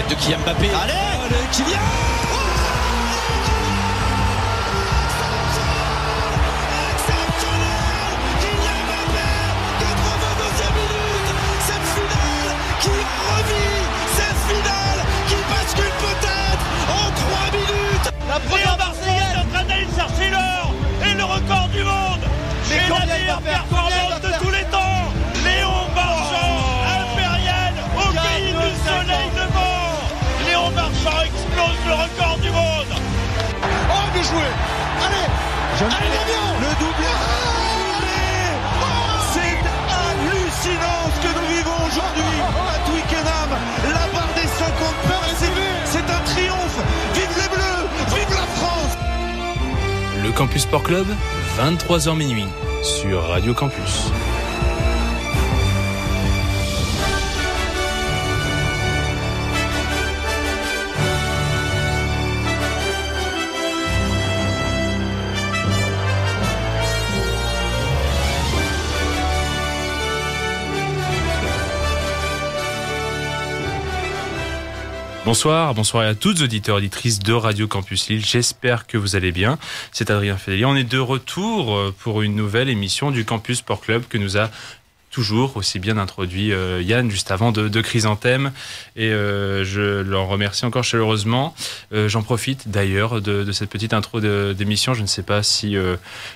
tête de Kylian Mbappé. Allez, Kylian. La première Marseillaise est en train d'aller chercher l'or et le record du monde. Mais la meilleure performance de tous les temps. Léon Marchand, impérial au pays du soleil levant. Léon Marchand explose le record du monde. Oh, bien joué. Allez, Damien, le doublé. C'est hallucinant ce que nous vivons aujourd'hui à Twickenham. La barre des 50 points, c'est un triomphe. Vive les Bleus, vive la France. Le Campus Sport Club, 23h minuit, sur Radio Campus. Bonsoir à toutes auditeurs et auditrices de Radio Campus Lille. J'espère que vous allez bien. C'est Adrien Fédélier. On est de retour pour une nouvelle émission du Campus Sport Club que nous a toujours aussi bien introduit Yann juste avant de Chrysanthème, et je l'en remercie encore chaleureusement. J'en profite d'ailleurs de cette petite intro d'émission. Je ne sais pas si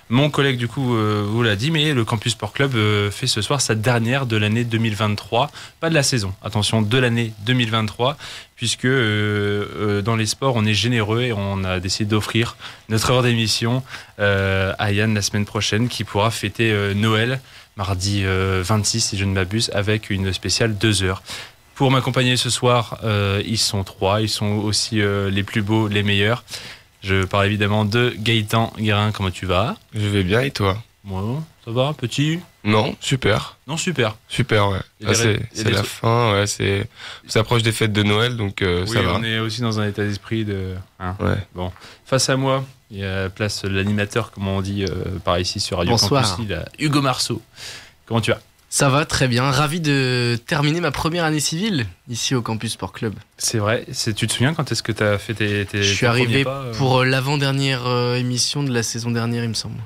mon collègue du coup vous l'a dit, mais le Campus Sport Club fait ce soir sa dernière de l'année 2023, pas de la saison, attention, de l'année 2023, puisque dans les sports on est généreux et on a décidé d'offrir notre heure d'émission à Yann la semaine prochaine, qui pourra fêter Noël mardi 26 si je ne m'abuse, avec une spéciale 2 heures. Pour m'accompagner ce soir, ils sont 3, ils sont aussi les plus beaux, les meilleurs. Je parle évidemment de Gaëtan Guérin. Comment tu vas ? Je vais bien, et toi ? Moi, ça va, petit ? Non, super. Non, super. Super, ouais. Là, c'est la fin, ouais, ça approche des fêtes de Noël, donc ça va. On est aussi dans un état d'esprit de... Hein. Ouais. Bon, face à moi, il y a place l'animateur, comme on dit par ici sur Radio Campus, il a Hugo Marceau. Comment tu vas ? Ça va très bien, ravi de terminer ma première année civile ici au Campus Sport Club. C'est vrai, tu te souviens quand est-ce que tu as fait tes Je suis arrivé pour l'avant-dernière émission de la saison dernière, il me semble.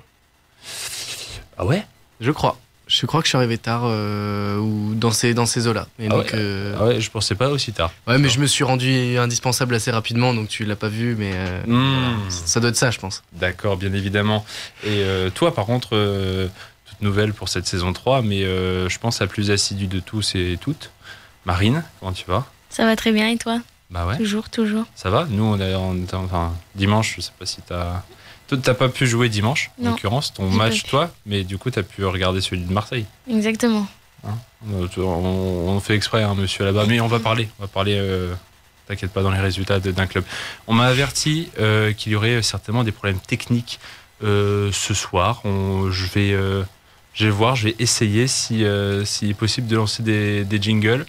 Ah ouais ? Je crois que je suis arrivé tard ou dans ces eaux-là. Et donc, ouais, je pensais pas aussi tard. Ouais, mais je me suis rendu indispensable assez rapidement, donc tu l'as pas vu, mais voilà, ça doit être ça, je pense. D'accord, bien évidemment. Et toi, par contre, toute nouvelle pour cette saison 3, mais je pense la plus assidue de tous et toutes. Marine, comment tu vas ? Ça va très bien, et toi ? Bah ouais. Toujours. Ça va ? Nous, enfin, dimanche, je sais pas si t'as pas pu jouer dimanche, en l'occurrence, ton match, toi, mais du coup, t'as pu regarder celui de Marseille. Exactement. Hein, on fait exprès, hein, monsieur, là-bas, mais on va parler, t'inquiète pas, dans les résultats d'un club. On m'a averti qu'il y aurait certainement des problèmes techniques ce soir. Je vais essayer s'il est possible de lancer des jingles.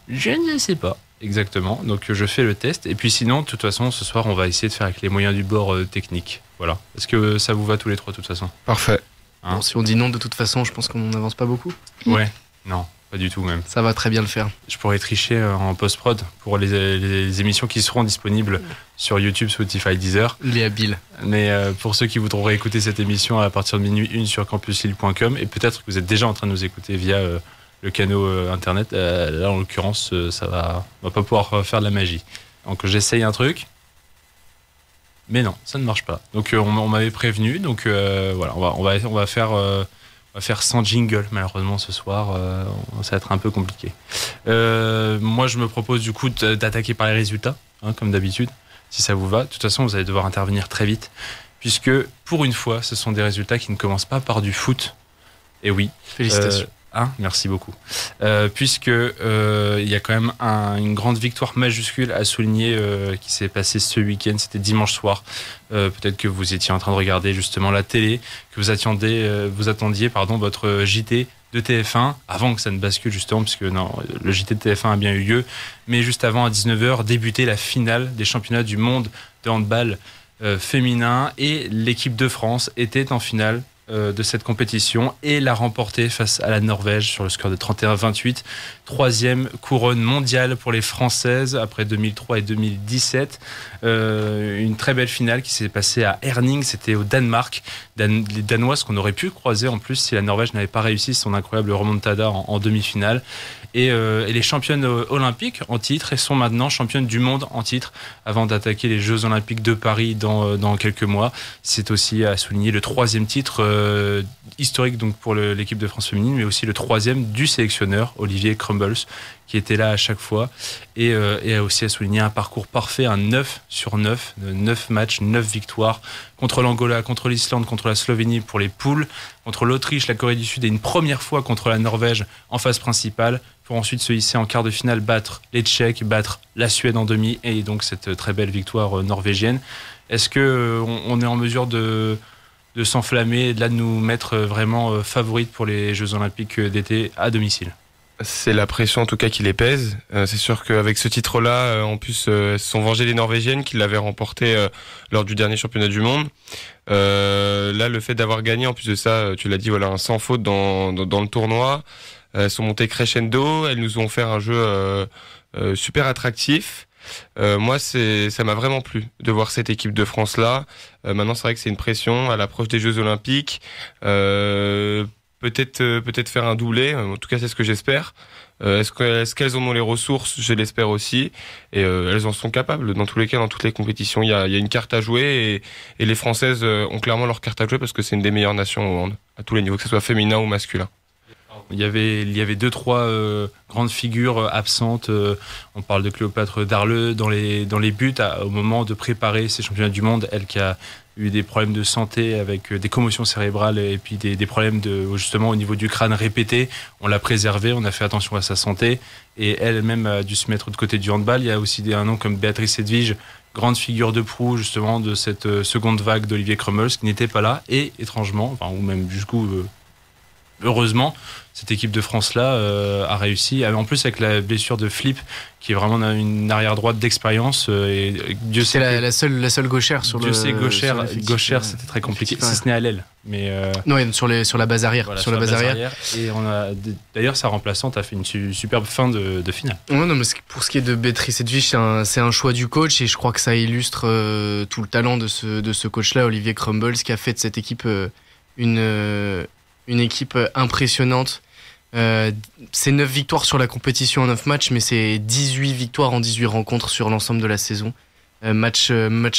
Je ne sais pas. Exactement, donc je fais le test, et puis sinon, de toute façon, ce soir, on va essayer de faire avec les moyens du bord technique. Voilà. Est-ce que ça vous va tous les trois, de toute façon ? Parfait. Hein ? Bon, si on dit non, de toute façon, je pense qu'on n'avance pas beaucoup. Ouais, non, pas du tout même. Ça va très bien le faire. Je pourrais tricher en post-prod pour les émissions qui seront disponibles sur YouTube, Spotify, Deezer. Il est habile. Mais pour ceux qui voudront réécouter cette émission à partir de minuit 1 sur campuslille.com, et peut-être que vous êtes déjà en train de nous écouter via... le canal internet, là en l'occurrence, on va pas pouvoir faire de la magie. Donc j'essaye un truc, mais non, ça ne marche pas. Donc on m'avait prévenu, donc voilà, on va faire sans jingle malheureusement ce soir. Ça va être un peu compliqué. Moi je me propose du coup d'attaquer par les résultats, hein, comme d'habitude, si ça vous va. De toute façon, vous allez devoir intervenir très vite, puisque pour une fois, ce sont des résultats qui ne commencent pas par du foot. Et oui. Félicitations. Merci beaucoup. Puisque il y a quand même une grande victoire majuscule à souligner qui s'est passée ce week-end. C'était dimanche soir. Peut-être que vous étiez en train de regarder justement la télé, que vous attendiez votre JT de TF1 avant que ça ne bascule justement, puisque non, le JT de TF1 a bien eu lieu, mais juste avant, à 19h, débutait la finale des championnats du monde de handball féminin, et l'équipe de France était en finale de cette compétition et l'a remporté face à la Norvège sur le score de 31-28. Troisième couronne mondiale pour les Françaises après 2003 et 2017. Une très belle finale qui s'est passée à Herning, c'était au Danemark. Les Danoises qu'on aurait pu croiser en plus si la Norvège n'avait pas réussi son incroyable remontada en demi-finale. Et les championnes olympiques en titre et sont maintenant championnes du monde en titre avant d'attaquer les Jeux olympiques de Paris dans quelques mois. C'est aussi à souligner le troisième titre historique donc pour l'équipe de France féminine, mais aussi le troisième du sélectionneur Olivier Crumbles qui était là à chaque fois et a aussi à souligner un parcours parfait, un 9 sur 9, 9 matchs, 9 victoires contre l'Angola, contre l'Islande, contre la Slovénie pour les poules, contre l'Autriche, la Corée du Sud et une première fois contre la Norvège en phase principale pour ensuite se hisser en quart de finale, battre les Tchèques, battre la Suède en demi et donc cette très belle victoire norvégienne. Est-ce qu'on est en mesure de s'enflammer et de nous mettre vraiment favorites pour les Jeux Olympiques d'été à domicile? C'est la pression en tout cas qui les pèse. C'est sûr qu'avec ce titre-là, en plus, elles se sont vengées les Norvégiennes qui l'avaient remporté lors du dernier championnat du monde. Là, le fait d'avoir gagné, en plus de ça, tu l'as dit, voilà, un sans faute dans le tournoi. Elles sont montées crescendo, elles nous ont fait un jeu super attractif. Moi, ça m'a vraiment plu de voir cette équipe de France-là. Maintenant, c'est vrai que c'est une pression à l'approche des Jeux Olympiques. Peut-être faire un doublé, en tout cas c'est ce que j'espère. Est-ce qu'elles en ont les ressources? Je l'espère aussi. Et elles en sont capables. Dans tous les cas, dans toutes les compétitions, il y a une carte à jouer et les Françaises ont clairement leur carte à jouer parce que c'est une des meilleures nations au monde, à tous les niveaux, que ce soit féminin ou masculin. Il y avait 2-3 grandes figures absentes. On parle de Cléopâtre Darleux dans les buts au moment de préparer ces championnats du monde. Elle qui a eu des problèmes de santé avec des commotions cérébrales et puis des problèmes justement au niveau du crâne répétés. On l'a préservée, on a fait attention à sa santé et elle-même a dû se mettre du côté du handball. Il y a aussi un nom comme Béatrice Edwige, grande figure de proue justement de cette seconde vague d'Olivier Crumbles qui n'était pas là et étrangement, ou même jusqu'où heureusement, cette équipe de France-là a réussi. En plus, avec la blessure de Flip, qui est vraiment une arrière-droite d'expérience. Dieu sait la seule gauchère sur Dieu sait, gauchère, c'était très compliqué, si ce n'est à l'aile. Mais non, sur la base arrière. Voilà, sur la base arrière. Et d'ailleurs, sa remplaçante a fait une superbe fin de finale. Ouais, non, mais pour ce qui est de Béatrice Edwige, c'est un choix du coach et je crois que ça illustre tout le talent de ce coach-là, Olivier Crumbles, qui a fait de cette équipe une équipe impressionnante. C'est 9 victoires sur la compétition en 9 matchs, mais c'est 18 victoires en 18 rencontres sur l'ensemble de la saison. Match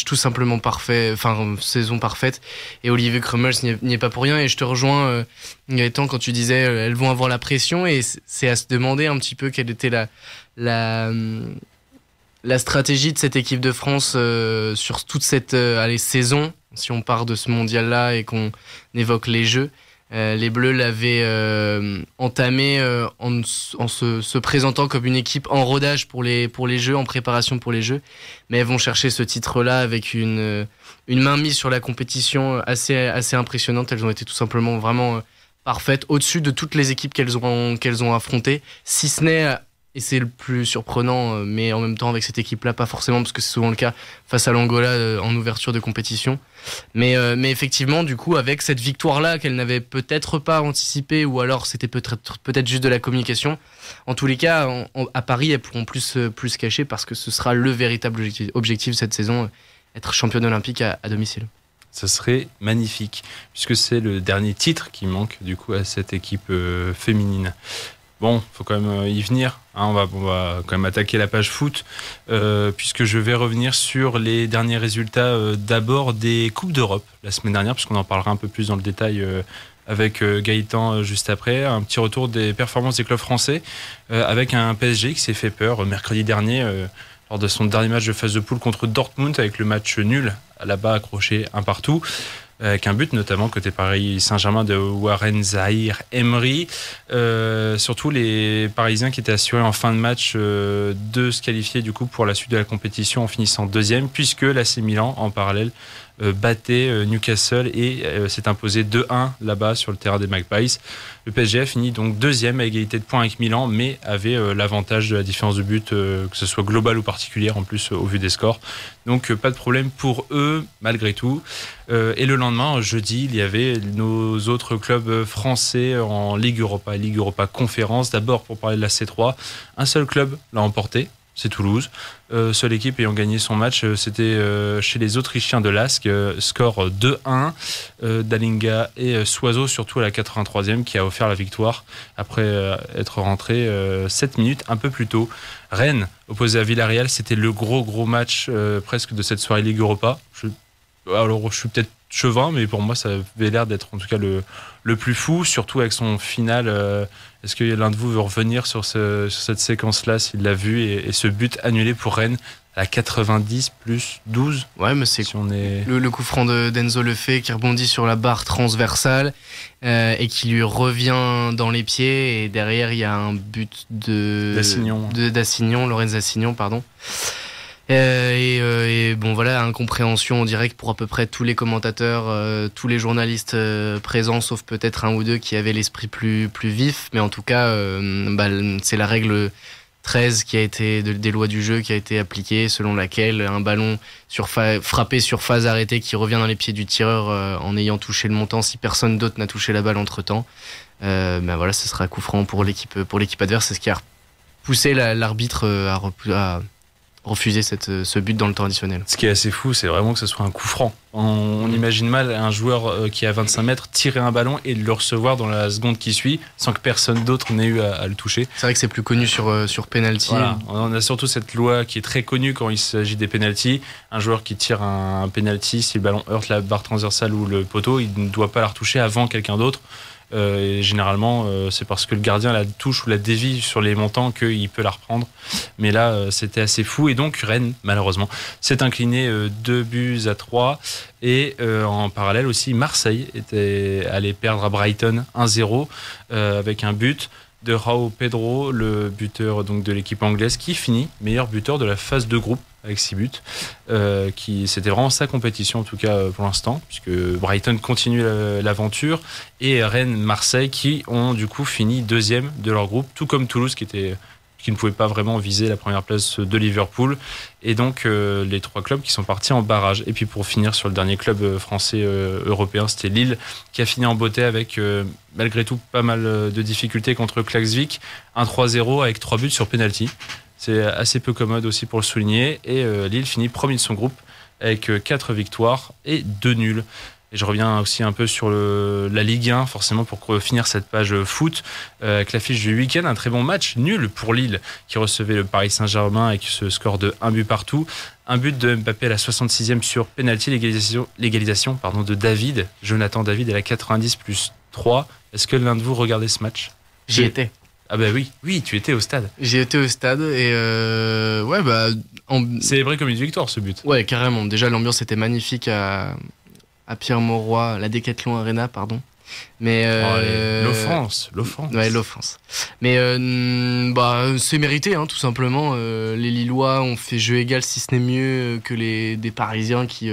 tout simplement parfait, saison parfaite. Et Olivier Crumbles n'y est pas pour rien. Et je te rejoins, Gaëtan, quand tu disais elles vont avoir la pression. Et c'est à se demander un petit peu quelle était la stratégie de cette équipe de France sur toute cette saison. Si on part de ce mondial-là et qu'on évoque les Jeux. Les Bleus l'avaient entamé en se présentant comme une équipe en rodage pour les Jeux, en préparation pour les Jeux. Mais elles vont chercher ce titre-là avec une mainmise sur la compétition assez impressionnante. Elles ont été tout simplement vraiment parfaites, au-dessus de toutes les équipes qu'elles ont affrontées, si ce n'est, et c'est le plus surprenant, mais en même temps avec cette équipe-là, pas forcément, parce que c'est souvent le cas face à l'Angola en ouverture de compétition. Mais effectivement, du coup, avec cette victoire-là qu'elle n'avait peut-être pas anticipée, ou alors c'était peut-être juste de la communication, en tous les cas, à Paris, elles pourront plus cacher parce que ce sera le véritable objectif cette saison, être championne olympique à domicile. Ça serait magnifique, puisque c'est le dernier titre qui manque du coup à cette équipe féminine. Bon, faut quand même y venir. On va quand même attaquer la page foot, puisque je vais revenir sur les derniers résultats d'abord des Coupes d'Europe la semaine dernière, puisqu'on en parlera un peu plus dans le détail avec Gaëtan juste après. Un petit retour des performances des clubs français, avec un PSG qui s'est fait peur mercredi dernier lors de son dernier match de phase de poule contre Dortmund, avec le match nul là-bas accroché un partout. Avec un but notamment côté Paris Saint-Germain de Warren Zahir Emery. Surtout les Parisiens qui étaient assurés en fin de match de se qualifier du coup pour la suite de la compétition en finissant deuxième, puisque l'AC Milan en parallèle battait Newcastle et s'est imposé 2-1 là-bas sur le terrain des Magpies. Le PSG a fini donc deuxième à égalité de points avec Milan, mais avait l'avantage de la différence de but, que ce soit globale ou particulière en plus au vu des scores. Donc pas de problème pour eux malgré tout. Et le lendemain, jeudi, il y avait nos autres clubs français en Ligue Europa Conférence. D'abord pour parler de la C3, un seul club l'a emporté. C'est Toulouse. Seule équipe ayant gagné son match, c'était chez les Autrichiens de Lask. Score 2-1 d'Alinga et Soiseau, surtout à la 83e, qui a offert la victoire après être rentré 7 minutes un peu plus tôt. Rennes, opposé à Villarreal, c'était le gros match presque de cette soirée Ligue Europa. Alors, je suis peut-être chevin, mais pour moi, ça avait l'air d'être en tout cas le plus fou, surtout avec son final. Est-ce que l'un de vous veut revenir sur cette séquence-là, s'il l'a vu, et ce but annulé pour Rennes à 90 plus 12? Ouais, mais c'est le coup franc d'Enzo Lefebvre qui rebondit sur la barre transversale et qui lui revient dans les pieds. Et derrière, il y a un but d'Assignon, Lorenz Assignon, pardon. Et bon, voilà, incompréhension en direct pour à peu près tous les commentateurs, tous les journalistes présents, sauf peut-être un ou deux qui avaient l'esprit plus vif. Mais en tout cas, c'est la règle 13 qui a été des lois du jeu qui a été appliquée, selon laquelle un ballon frappé sur phase arrêtée qui revient dans les pieds du tireur en ayant touché le montant, si personne d'autre n'a touché la balle entre-temps, voilà, ce sera coup franc pour l'équipe adverse. C'est ce qui a poussé l'arbitre à refuser ce but dans le temps additionnel. Ce qui est assez fou, c'est vraiment que ce soit un coup franc. On imagine mal un joueur qui est à 25 mètres tirer un ballon et le recevoir dans la seconde qui suit sans que personne d'autre n'ait eu à le toucher. C'est vrai que c'est plus connu sur penalty. Voilà. On a surtout cette loi qui est très connue quand il s'agit des penalties. Un joueur qui tire un penalty, si le ballon heurte la barre transversale ou le poteau, il ne doit pas la retoucher avant quelqu'un d'autre. Et généralement, c'est parce que le gardien la touche ou la dévie sur les montants qu'il peut la reprendre. Mais là, c'était assez fou. Et donc, Rennes, malheureusement, s'est incliné 2-3. Et en parallèle aussi, Marseille était allé perdre à Brighton 1-0 avec un but de João Pedro, le buteur donc de l'équipe anglaise, qui finit meilleur buteur de la phase de groupe avec 6 buts. C'était vraiment sa compétition en tout cas pour l'instant, puisque Brighton continue l'aventure, et Rennes, Marseille qui ont du coup fini deuxième de leur groupe, tout comme Toulouse qui ne pouvait pas vraiment viser la première place de Liverpool, et donc les trois clubs qui sont partis en barrage. Et puis pour finir sur le dernier club français européen, c'était Lille qui a fini en beauté avec malgré tout pas mal de difficultés contre Klaksvik, un 3-0 avec 3 buts sur penalty. C'est assez peu commode aussi pour le souligner, et Lille finit premier de son groupe avec 4 victoires et 2 nuls. Et je reviens aussi un peu sur la Ligue 1, forcément, pour finir cette page foot, avec l'affiche du week-end. Un très bon match, nul pour Lille, qui recevait le Paris Saint-Germain avec ce score de 1 but partout. Un but de Mbappé à la 66e sur penalty, l'égalisation de David, Jonathan David, à la 90 plus 3. Est-ce que l'un de vous regardait ce match? J'y étais. Ah bah oui, tu étais au stade. J'ai été au stade et célébré comme une victoire ce but. Ouais, carrément. Déjà, l'ambiance était magnifique à Pierre-Mauroy, la Decathlon Arena, pardon. Mais l'offense. Ouais, l'offense. Mais c'est mérité, tout simplement. Les Lillois ont fait jeu égal, si ce n'est mieux que des Parisiens qui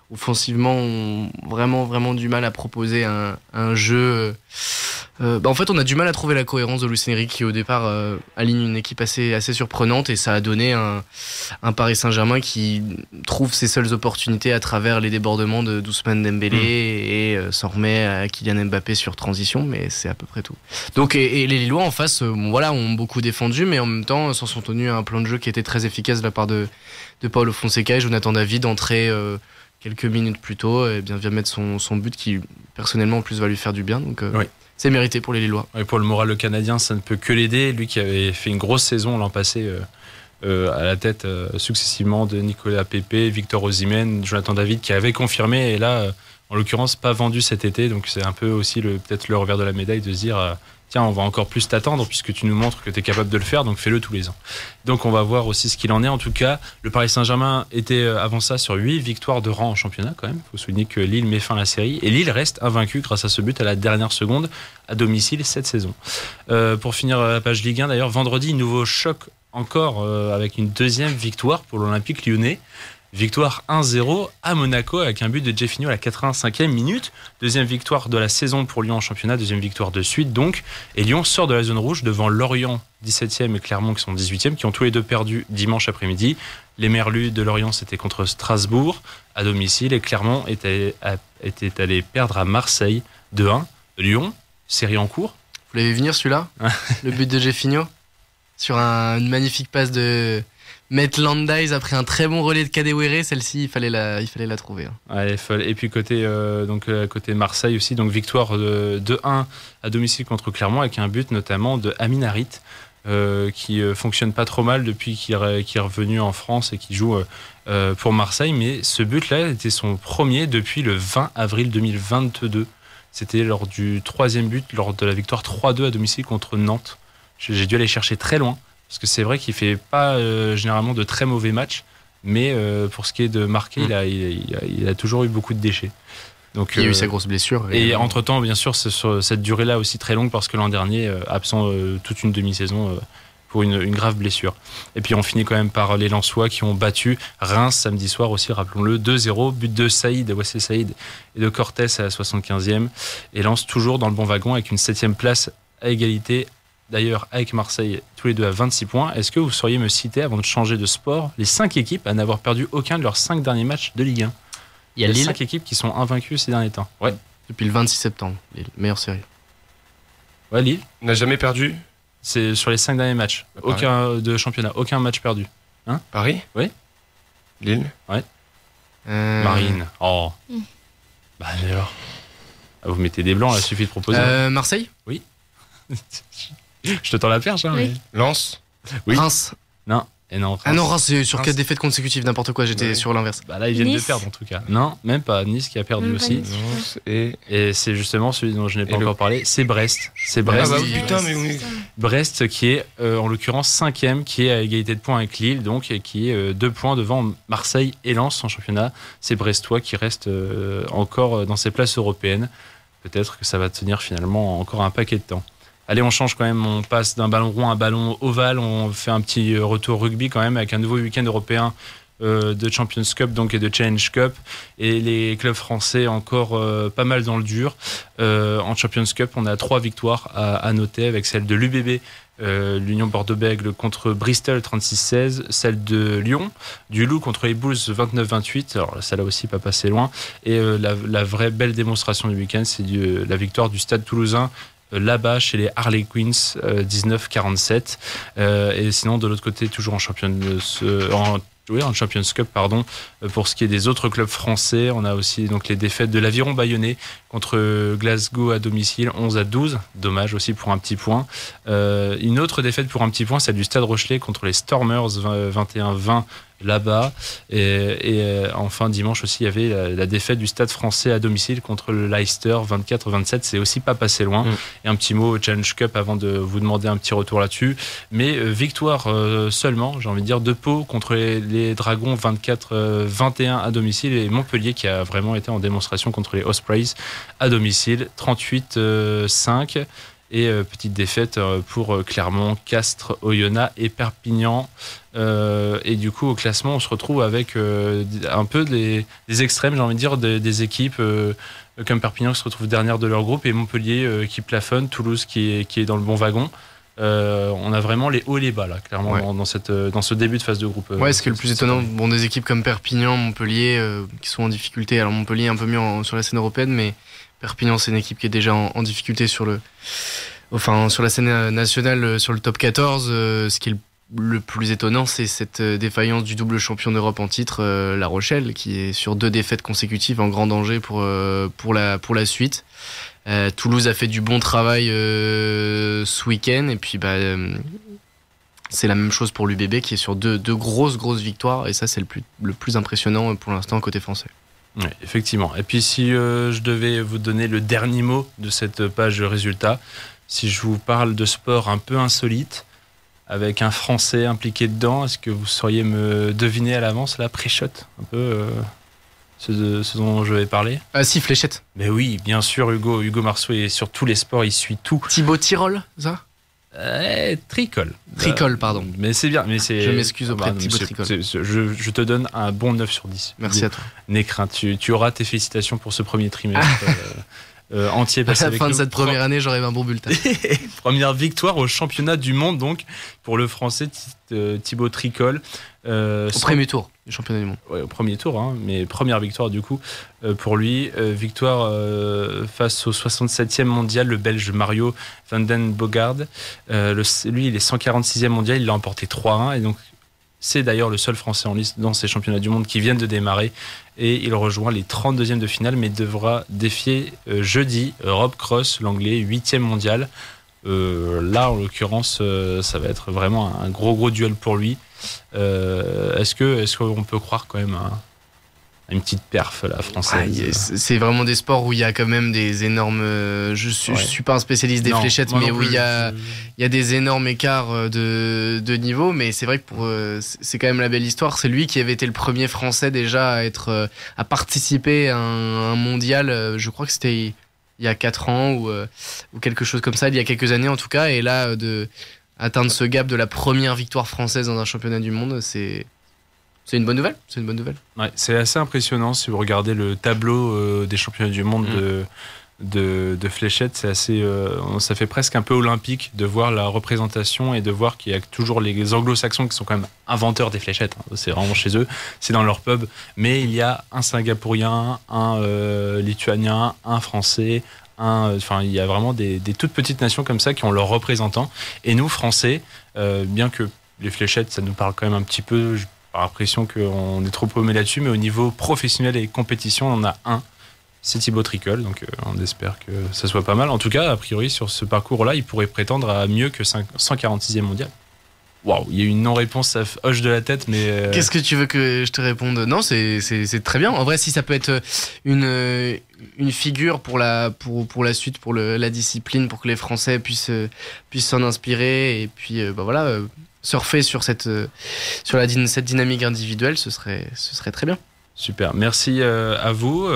offensivement ont vraiment du mal à proposer un jeu. En fait, on a du mal à trouver la cohérence de Luis Enrique qui au départ aligne une équipe assez surprenante, et ça a donné un Paris Saint-Germain qui trouve ses seules opportunités à travers les débordements d'Ousmane Dembélé et s'en remet à Kylian Mbappé sur transition, mais c'est à peu près tout. Donc et les Lillois en face ont beaucoup défendu, mais en même temps s'en sont tenus à un plan de jeu qui était très efficace de la part de Paulo Fonseca, et Jonathan David entré quelques minutes plus tôt et vient mettre son but qui personnellement en plus va lui faire du bien, donc oui. C'est mérité pour les Lillois. Et pour le moral canadien, ça ne peut que l'aider. Lui qui avait fait une grosse saison l'an passé à la tête successivement de Nicolas Pepe, Victor Osimhen, Jonathan David qui avait confirmé, et là, en l'occurrence, pas vendu cet été. Donc c'est un peu aussi peut-être le revers de la médaille de se dire tiens, on va encore plus t'attendre puisque tu nous montres que tu es capable de le faire, donc fais-le tous les ans. Donc on va voir aussi ce qu'il en est. En tout cas, le Paris Saint-Germain était avant ça sur 8 victoires de rang en championnat quand même. Il faut souligner que Lille met fin à la série, et Lille reste invaincu grâce à ce but à la dernière seconde à domicile cette saison. Pour finir la page Ligue 1 d'ailleurs, vendredi, nouveau choc encore avec une deuxième victoire pour l'Olympique Lyonnais. Victoire 1-0 à Monaco avec un but de Jeffinho à la 85e minute. Deuxième victoire de la saison pour Lyon en championnat, deuxième victoire de suite donc. Et Lyon sort de la zone rouge devant Lorient 17e et Clermont qui sont 18e, qui ont tous les deux perdu dimanche après-midi. Les Merlus de Lorient, c'était contre Strasbourg à domicile et Clermont était allé perdre à Marseille 2-1. Lyon, série en cours. Vous l'avez venir celui-là? Le but de Jeffinho sur une magnifique passe de Matt Landais après un très bon relais de Kadewere. Celle-ci, il fallait la trouver. Ouais, et puis côté Marseille aussi, donc victoire 2-1 à domicile contre Clermont avec un but notamment de Amin Harit qui fonctionne pas trop mal depuis qu'il est revenu en France et qui joue pour Marseille. Mais ce but-là était son premier depuis le 20 avril 2022. C'était lors du troisième but, lors de la victoire 3-2 à domicile contre Nantes. J'ai dû aller chercher très loin, parce que c'est vrai qu'il fait pas généralement de très mauvais matchs, mais pour ce qui est de marquer, il a toujours eu beaucoup de déchets. Donc, il y a eu sa grosse blessure. Et entre-temps, bien sûr, c'est sur cette durée-là aussi très longue, parce que l'an dernier, absent toute une demi-saison pour une grave blessure. Et puis on finit quand même par les Lensois qui ont battu Reims samedi soir aussi, rappelons-le, 2-0, but de Wesley Saïd et de Cortés à la 75e. Et Lens toujours dans le bon wagon avec une 7e place à égalité, d'ailleurs avec Marseille, tous les deux à 26 points. Est-ce que vous sauriez me citer, avant de changer de sport, les 5 équipes à n'avoir perdu aucun de leurs 5 derniers matchs de Ligue 1? Il y a Lille. 5 équipes qui sont invaincues ces derniers temps. Ouais. Depuis le 26 septembre, Lille, meilleure série. Ouais, Lille. On n'a jamais perdu. C'est sur les 5 derniers matchs. Aucun de championnat, aucun match perdu. Hein? Paris? Oui. Lille? Ouais. Marine. Oh. Bah alors. Ah, vous mettez des blancs, là, il suffit de proposer. Marseille? Oui. Je te tends la perche, hein. Oui. Mais... Lens? Oui. Reims? Non. Et non, Ah non, Reims, c'est sur Reims. 4 défaites consécutives, n'importe quoi, j'étais sur l'inverse. Bah là, ils viennent Nice. de perdre en tout cas. Non, même pas. Nice qui a perdu Même pas aussi. Nice. Lens et... Et c'est justement celui dont je n'ai pas Et encore parlé. C'est Brest. C'est Ah Brest. bah oui, oui, putain, mais oui. Brest qui est en l'occurrence 5e, qui est à égalité de points avec Lille, donc, et qui est 2 points devant Marseille et Lens en championnat. C'est Brestois qui reste encore dans ses places européennes. Peut-être que ça va tenir finalement encore un paquet de temps. Allez, on change quand même, on passe d'un ballon rond à un ballon ovale, on fait un petit retour rugby quand même avec un nouveau week-end européen de Champions Cup donc, et de Challenge Cup. Et les clubs français encore pas mal dans le dur. En Champions Cup, on a 3 victoires à noter avec celle de l'UBB, l'Union Bordeaux-Bègles contre Bristol 36-16, celle de Lyon, du Loup contre les Bulls 29-28, alors celle-là aussi pas passé loin. Et la vraie belle démonstration du week-end, c'est la victoire du Stade Toulousain là-bas chez les Harlequins 19-47. Et sinon de l'autre côté toujours en Champions Cup, pardon. Pour ce qui est des autres clubs français, on a aussi donc les défaites de l'Aviron Bayonnais contre Glasgow à domicile 11-12, dommage aussi pour un petit point. Une autre défaite pour un petit point, celle du Stade Rochelais contre les Stormers 21-20 là-bas. Et enfin dimanche aussi il y avait la défaite du Stade Français à domicile contre le Leicester 24-27, c'est aussi pas passé loin. Et un petit mot au Challenge Cup avant de vous demander un petit retour là-dessus, mais victoire seulement, j'ai envie de dire, de Pau contre les Dragons 24-21 à domicile, et Montpellier qui a vraiment été en démonstration contre les Ospreys à domicile 38-5. Et petite défaite pour Clermont, Castres, Oyonnax et Perpignan. Et du coup, au classement, on se retrouve avec un peu des extrêmes, j'ai envie de dire, des équipes comme Perpignan qui se retrouve dernière de leur groupe et Montpellier qui plafonne, Toulouse qui est dans le bon wagon. On a vraiment les hauts et les bas, là, clairement, ouais. dans ce début de phase de groupe. Ouais, ce qui est le plus étonnant, bon, des équipes comme Perpignan, Montpellier, qui sont en difficulté. Alors Montpellier un peu mieux sur la scène européenne, mais Perpignan, c'est une équipe qui est déjà en difficulté sur la scène nationale, sur le top 14. Ce qui est le plus étonnant, c'est cette défaillance du double champion d'Europe en titre, La Rochelle, qui est sur 2 défaites consécutives en grand danger pour la suite. Toulouse a fait du bon travail ce week-end, et puis c'est la même chose pour l'UBB qui est sur deux grosses victoires, et ça c'est le plus impressionnant pour l'instant côté français. Oui, effectivement. Et puis si je devais vous donner le dernier mot de cette page résultats, si je vous parle de sport un peu insolite, avec un Français impliqué dedans, est-ce que vous sauriez me deviner à l'avance la pré-shot un peu ce dont je vais parler? Ah si, fléchette. Mais oui, bien sûr, Hugo Marceau est sur tous les sports, il suit tout. Thibaut Tirol, ça? Tricol. Tricol, pardon. Mais c'est bien. Mais Je m'excuse auprès de Thibaut Tricol. Je te donne un bon 9 sur 10. Merci à toi. N'aie crainte, tu auras tes félicitations pour ce premier trimestre entier passé À la avec fin de nous. cette première année, j'aurai un bon bulletin. Première victoire au championnat du monde, donc, pour le français Thibaut Tricol. Au premier tour du championnat du monde. Ouais, au premier tour, hein, mais première victoire du coup pour lui. Victoire face au 67e mondial, le Belge Mario van den Boogaard. Lui, il est 146e mondial, il l'a emporté 3-1 et donc c'est d'ailleurs le seul Français en liste dans ces championnats du monde qui viennent de démarrer et il rejoint les 32e de finale mais devra défier jeudi Rob Cross, l'anglais, 8e mondial. Là, en l'occurrence, ça va être vraiment un gros duel pour lui. Est-ce qu'on peut croire quand même à une petite perf la française? C'est vraiment des sports où il y a quand même des énormes. Je suis pas un spécialiste des fléchettes, mais où il y a des énormes écarts de niveau. Mais c'est vrai que c'est quand même la belle histoire. C'est lui qui avait été le premier Français déjà à participer à un mondial. Je crois que c'était il y a 4 ans ou quelque chose comme ça, il y a quelques années en tout cas. Et là, atteindre ce gap de la première victoire française dans un championnat du monde, c'est une bonne nouvelle. C'est une bonne nouvelle. Ouais, c'est assez impressionnant si vous regardez le tableau des championnats du monde de fléchettes. C'est assez, ça fait presque un peu olympique de voir la représentation et de voir qu'il y a toujours les anglo-saxons qui sont quand même inventeurs des fléchettes. C'est vraiment chez eux, c'est dans leur pub. Mais il y a un singapourien, un lituanien, un français. Il y a vraiment des toutes petites nations comme ça qui ont leurs représentants. Et nous, Français, bien que les fléchettes, ça nous parle quand même un petit peu, j'ai pas l'impression qu'on est trop paumé là-dessus, mais au niveau professionnel et compétition, on en a un. C'est Thibaut Tricol, donc on espère que ça soit pas mal. En tout cas, a priori, sur ce parcours-là, il pourrait prétendre à mieux que 146e mondial. Waouh, il y a eu une non-réponse, ça hoche de la tête, mais... Qu'est-ce que tu veux que je te réponde? Non, c'est très bien. En vrai, si ça peut être une figure pour la suite, pour la discipline, pour que les Français puissent s'en inspirer et puis surfer sur cette dynamique individuelle, ce serait très bien. Super, merci à vous.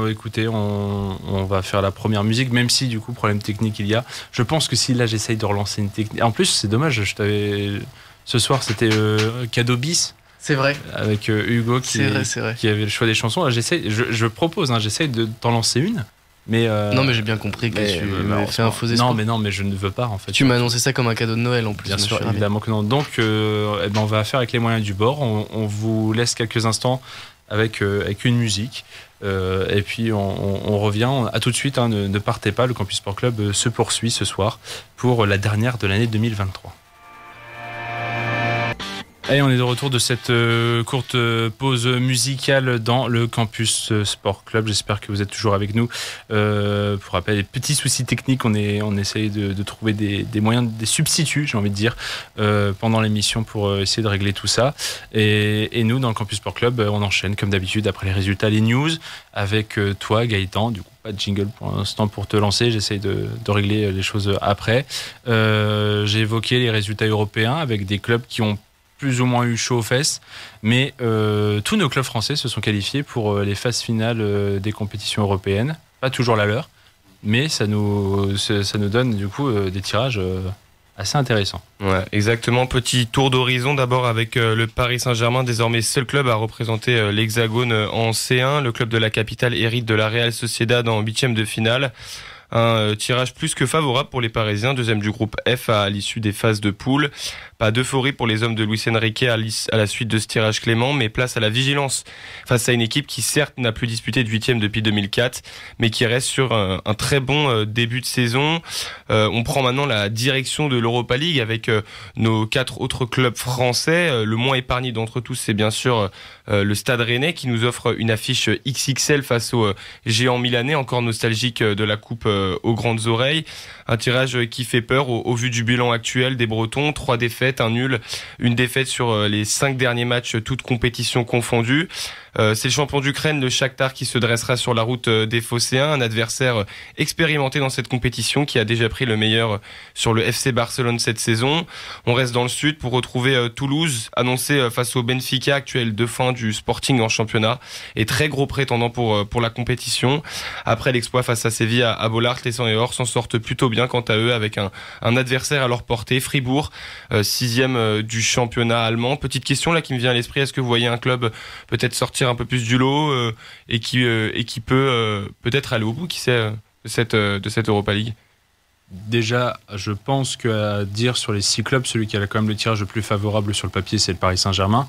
Écoutez, on va faire la première musique, même si du coup problème technique il y a. Je pense que si là j'essaye de relancer une technique. En plus c'est dommage, ce soir c'était Cadeau bis. C'est vrai. Avec Hugo qui avait le choix des chansons. Là, je propose, j'essaye de t'en lancer une. Mais non mais j'ai bien compris que tu m'avais fait un faux espoir. Non mais je ne veux pas en fait. Tu m'as annoncé ça comme un cadeau de Noël en plus. Bien sûr, évidemment que non. Donc on va faire avec les moyens du bord. On vous laisse quelques instants avec une musique et puis on revient. À tout de suite, ne partez pas. Le Campus Sport Club se poursuit ce soir pour la dernière de l'année 2023. Et on est de retour de cette courte pause musicale dans le Campus Sport Club. J'espère que vous êtes toujours avec nous. Pour rappel, les petits soucis techniques, on essaye de trouver des moyens, des substituts, j'ai envie de dire, pendant l'émission pour essayer de régler tout ça. Et nous, dans le Campus Sport Club, on enchaîne comme d'habitude après les résultats, les news, avec toi, Gaëtan. Du coup, pas de jingle pour l'instant pour te lancer. J'essaye de régler les choses après. J'ai évoqué les résultats européens avec des clubs qui ont plus ou moins eu chaud aux fesses, mais tous nos clubs français se sont qualifiés pour les phases finales des compétitions européennes. Pas toujours la leur, mais ça nous donne du coup des tirages assez intéressants. Ouais, exactement. Petit tour d'horizon d'abord avec le Paris Saint-Germain, désormais seul club à représenter l'Hexagone en C1. Le club de la capitale hérite de la Real Sociedad en 8e de finale. Un tirage plus que favorable pour les Parisiens, deuxième du groupe F à l'issue des phases de poule. Pas d'euphorie pour les hommes de Luis Enrique à la suite de ce tirage clément, mais place à la vigilance face à une équipe qui certes n'a plus disputé de 8e depuis 2004, mais qui reste sur un très bon début de saison. On prend maintenant la direction de l'Europa League avec nos 4 autres clubs français. Le moins épargné d'entre tous, c'est bien sûr le Stade Rennais qui nous offre une affiche XXL face au géant milanais, encore nostalgique de la coupe aux grandes oreilles. Un tirage qui fait peur au vu du bilan actuel des Bretons. 3 défaites, un nul, une défaite sur les 5 derniers matchs, toutes compétitions confondues. C'est le champion d'Ukraine, le Shakhtar, qui se dressera sur la route des Phocéens, un adversaire expérimenté dans cette compétition qui a déjà pris le meilleur sur le FC Barcelone cette saison. On reste dans le sud pour retrouver Toulouse, annoncé face au Benfica, actuel dauphin du Sporting en championnat, et très gros prétendant pour la compétition. Après l'exploit face à Séville à Bollaert, les 100 et or s'en sortent plutôt bien quant à eux, avec un adversaire à leur portée, Fribourg, 6e du championnat allemand. Petite question là qui me vient à l'esprit, est-ce que vous voyez un club peut-être sortir un peu plus du lot et qui peut peut-être aller au bout, qui sait, de cette Europa League? Déjà, je pense qu'à dire sur les 6 clubs, celui qui a quand même le tirage le plus favorable sur le papier, c'est le Paris Saint-Germain.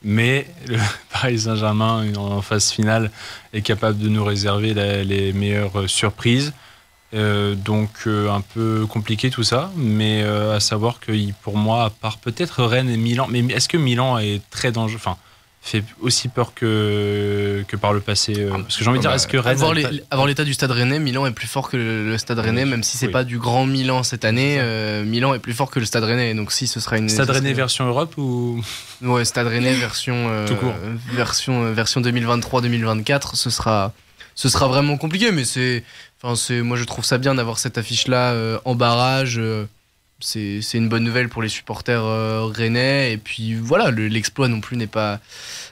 Mais le Paris Saint-Germain, en phase finale, est capable de nous réserver les meilleures surprises. Donc un peu compliqué tout ça, mais à savoir que pour moi, à part peut-être Rennes et Milan, mais est-ce que Milan est très dangereux, enfin fait aussi peur que par le passé, parce que j'ai envie de dire, est-ce que Rennes avoir l'état du Stade Rennais, Milan est plus fort que le Stade Rennais, même si c'est pas du grand Milan cette année. Milan est plus fort que le Stade Rennais, donc si ce sera une Stade Rennais version Europe ou ouais, Stade Rennais version version 2023-2024, ce sera vraiment compliqué, mais moi je trouve ça bien d'avoir cette affiche là en barrage. C'est une bonne nouvelle pour les supporters rennais, et puis voilà, l'exploit non plus n'est pas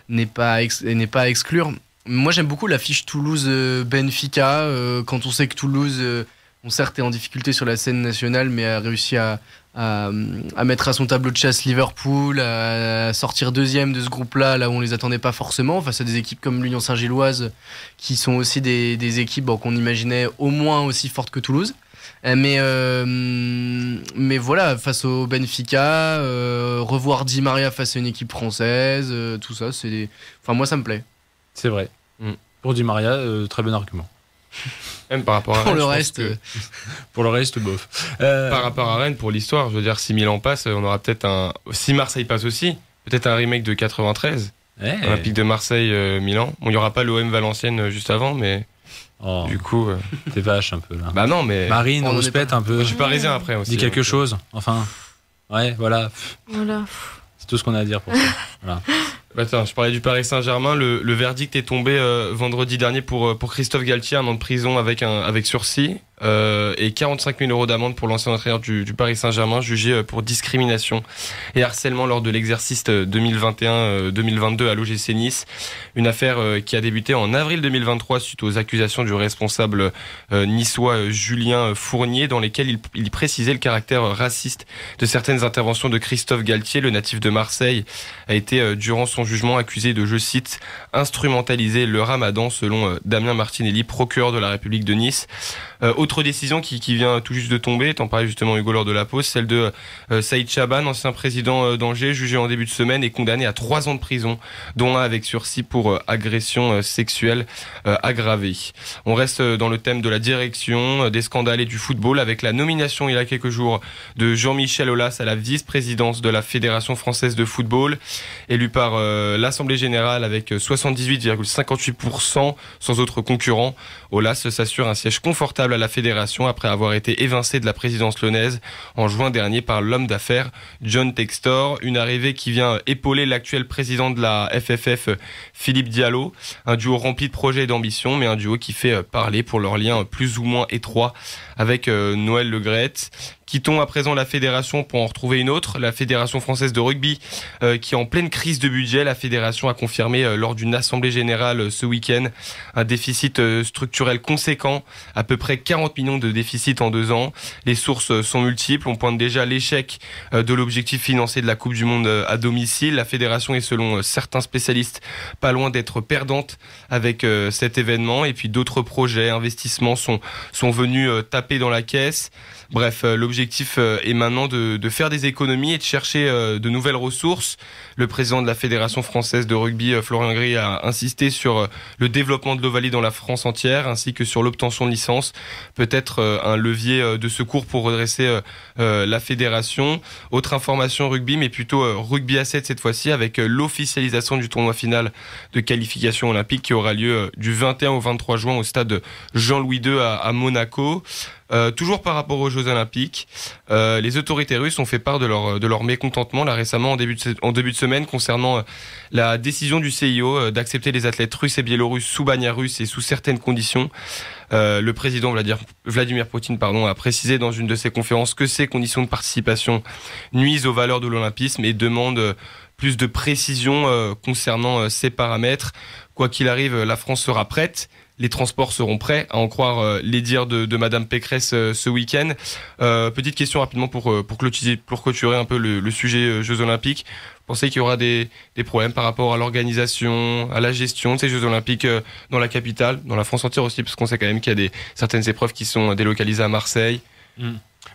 à exclure. Moi j'aime beaucoup l'affiche Toulouse-Benfica, quand on sait que Toulouse certes est en difficulté sur la scène nationale, mais a réussi à mettre à son tableau de chasse Liverpool, à sortir deuxième de ce groupe-là, là où on les attendait pas forcément, face à des équipes comme l'Union Saint-Gilloise, qui sont aussi des équipes qu'on imaginait au moins aussi fortes que Toulouse. Mais voilà, face au Benfica, revoir Di Maria face à une équipe française, tout ça, moi ça me plaît. C'est vrai. Pour Di Maria, très bon argument. Même par rapport à Rennes, pour le reste, bof. Par rapport à Rennes, pour l'histoire, je veux dire, si Milan passe, on aura peut-être si Marseille passe aussi, peut-être un remake de 93, Olympique de Marseille, Milan. Bon, il y aura pas l'OM Valenciennes juste avant, mais du coup, t'es vache un peu là. Bah non, mais Marine, on se pète un peu. Je suis parisien après aussi. Dis quelque chose, enfin. Ouais, voilà. C'est tout ce qu'on a à dire pour ça. Voilà. Attends, je parlais du Paris Saint-Germain. Le verdict est tombé vendredi dernier pour Christophe Galtier, 1 an de prison avec sursis, et 45 000 € d'amende pour l'ancien entraîneur du Paris Saint-Germain, jugé pour discrimination et harcèlement lors de l'exercice 2021-2022 à l'OGC Nice. Une affaire qui a débuté en avril 2023 suite aux accusations du responsable niçois Julien Fournier, dans lesquelles il précisait le caractère raciste de certaines interventions de Christophe Galtier. Le natif de Marseille a été, durant son jugement, accusé de, je cite, instrumentaliser le ramadan, selon Damien Martinelli, procureur de la République de Nice. Autre décision qui vient tout juste de tomber, t'en parlais justement Hugo lors de la pause, celle de Saïd Chaban, ancien président d'Angers, jugé en début de semaine et condamné à 3 ans de prison, dont 1 avec sursis pour agression sexuelle aggravée. On reste dans le thème de la direction, des scandales et du football, avec la nomination il y a quelques jours de Jean-Michel Aulas à la vice-présidence de la Fédération française de football, élu par l'Assemblée générale avec 78,58% sans autre concurrent. Aulas s'assure un siège confortable à la fédération après avoir été évincé de la présidence lyonnaise en juin dernier par l'homme d'affaires John Textor. Une arrivée qui vient épauler l'actuel président de la FFF, Philippe Diallo. Un duo rempli de projets et d'ambition, mais un duo qui fait parler pour leur lien plus ou moins étroit avec Noël Le Graët. Quittons à présent la fédération pour en retrouver une autre, la Fédération française de rugby, qui est en pleine crise de budget. La fédération a confirmé lors d'une assemblée générale ce week-end un déficit structurel conséquent, à peu près 40 millions de déficit en 2 ans. Les sources sont multiples. On pointe déjà l'échec de l'objectif financier de la Coupe du Monde à domicile. La fédération est, selon certains spécialistes, pas loin d'être perdante avec cet événement. Et puis d'autres projets, investissements sont venus taper dans la caisse. Bref, l'objectif est maintenant de faire des économies et de chercher de nouvelles ressources. Le président de la Fédération française de rugby, Florian Gris, a insisté sur le développement de l'Ovalie dans la France entière, ainsi que sur l'obtention de licences, peut-être un levier de secours pour redresser la fédération. Autre information rugby, mais plutôt rugby à 7 cette fois-ci, avec l'officialisation du tournoi final de qualification olympique qui aura lieu du 21 au 23 juin au stade Jean-Louis II à Monaco. Toujours par rapport aux Jeux Olympiques, les autorités russes ont fait part de leur mécontentement là récemment en début de semaine concernant la décision du CIO d'accepter les athlètes russes et biélorusses sous bannière russe et sous certaines conditions. Le président Vladimir Poutine a précisé dans une de ses conférences que ces conditions de participation nuisent aux valeurs de l'olympisme et demande plus de précision concernant ces paramètres. Quoi qu'il arrive, la France sera prête. Les transports seront prêts, à en croire les dires de Madame Pécresse ce week-end. Petite question rapidement pour clôturer un peu le sujet Jeux Olympiques. Vous pensez qu'il y aura des problèmes par rapport à l'organisation, à la gestion de ces Jeux Olympiques dans la capitale, dans la France entière aussi, parce qu'on sait quand même qu'il y a certaines épreuves qui sont délocalisées à Marseille. Il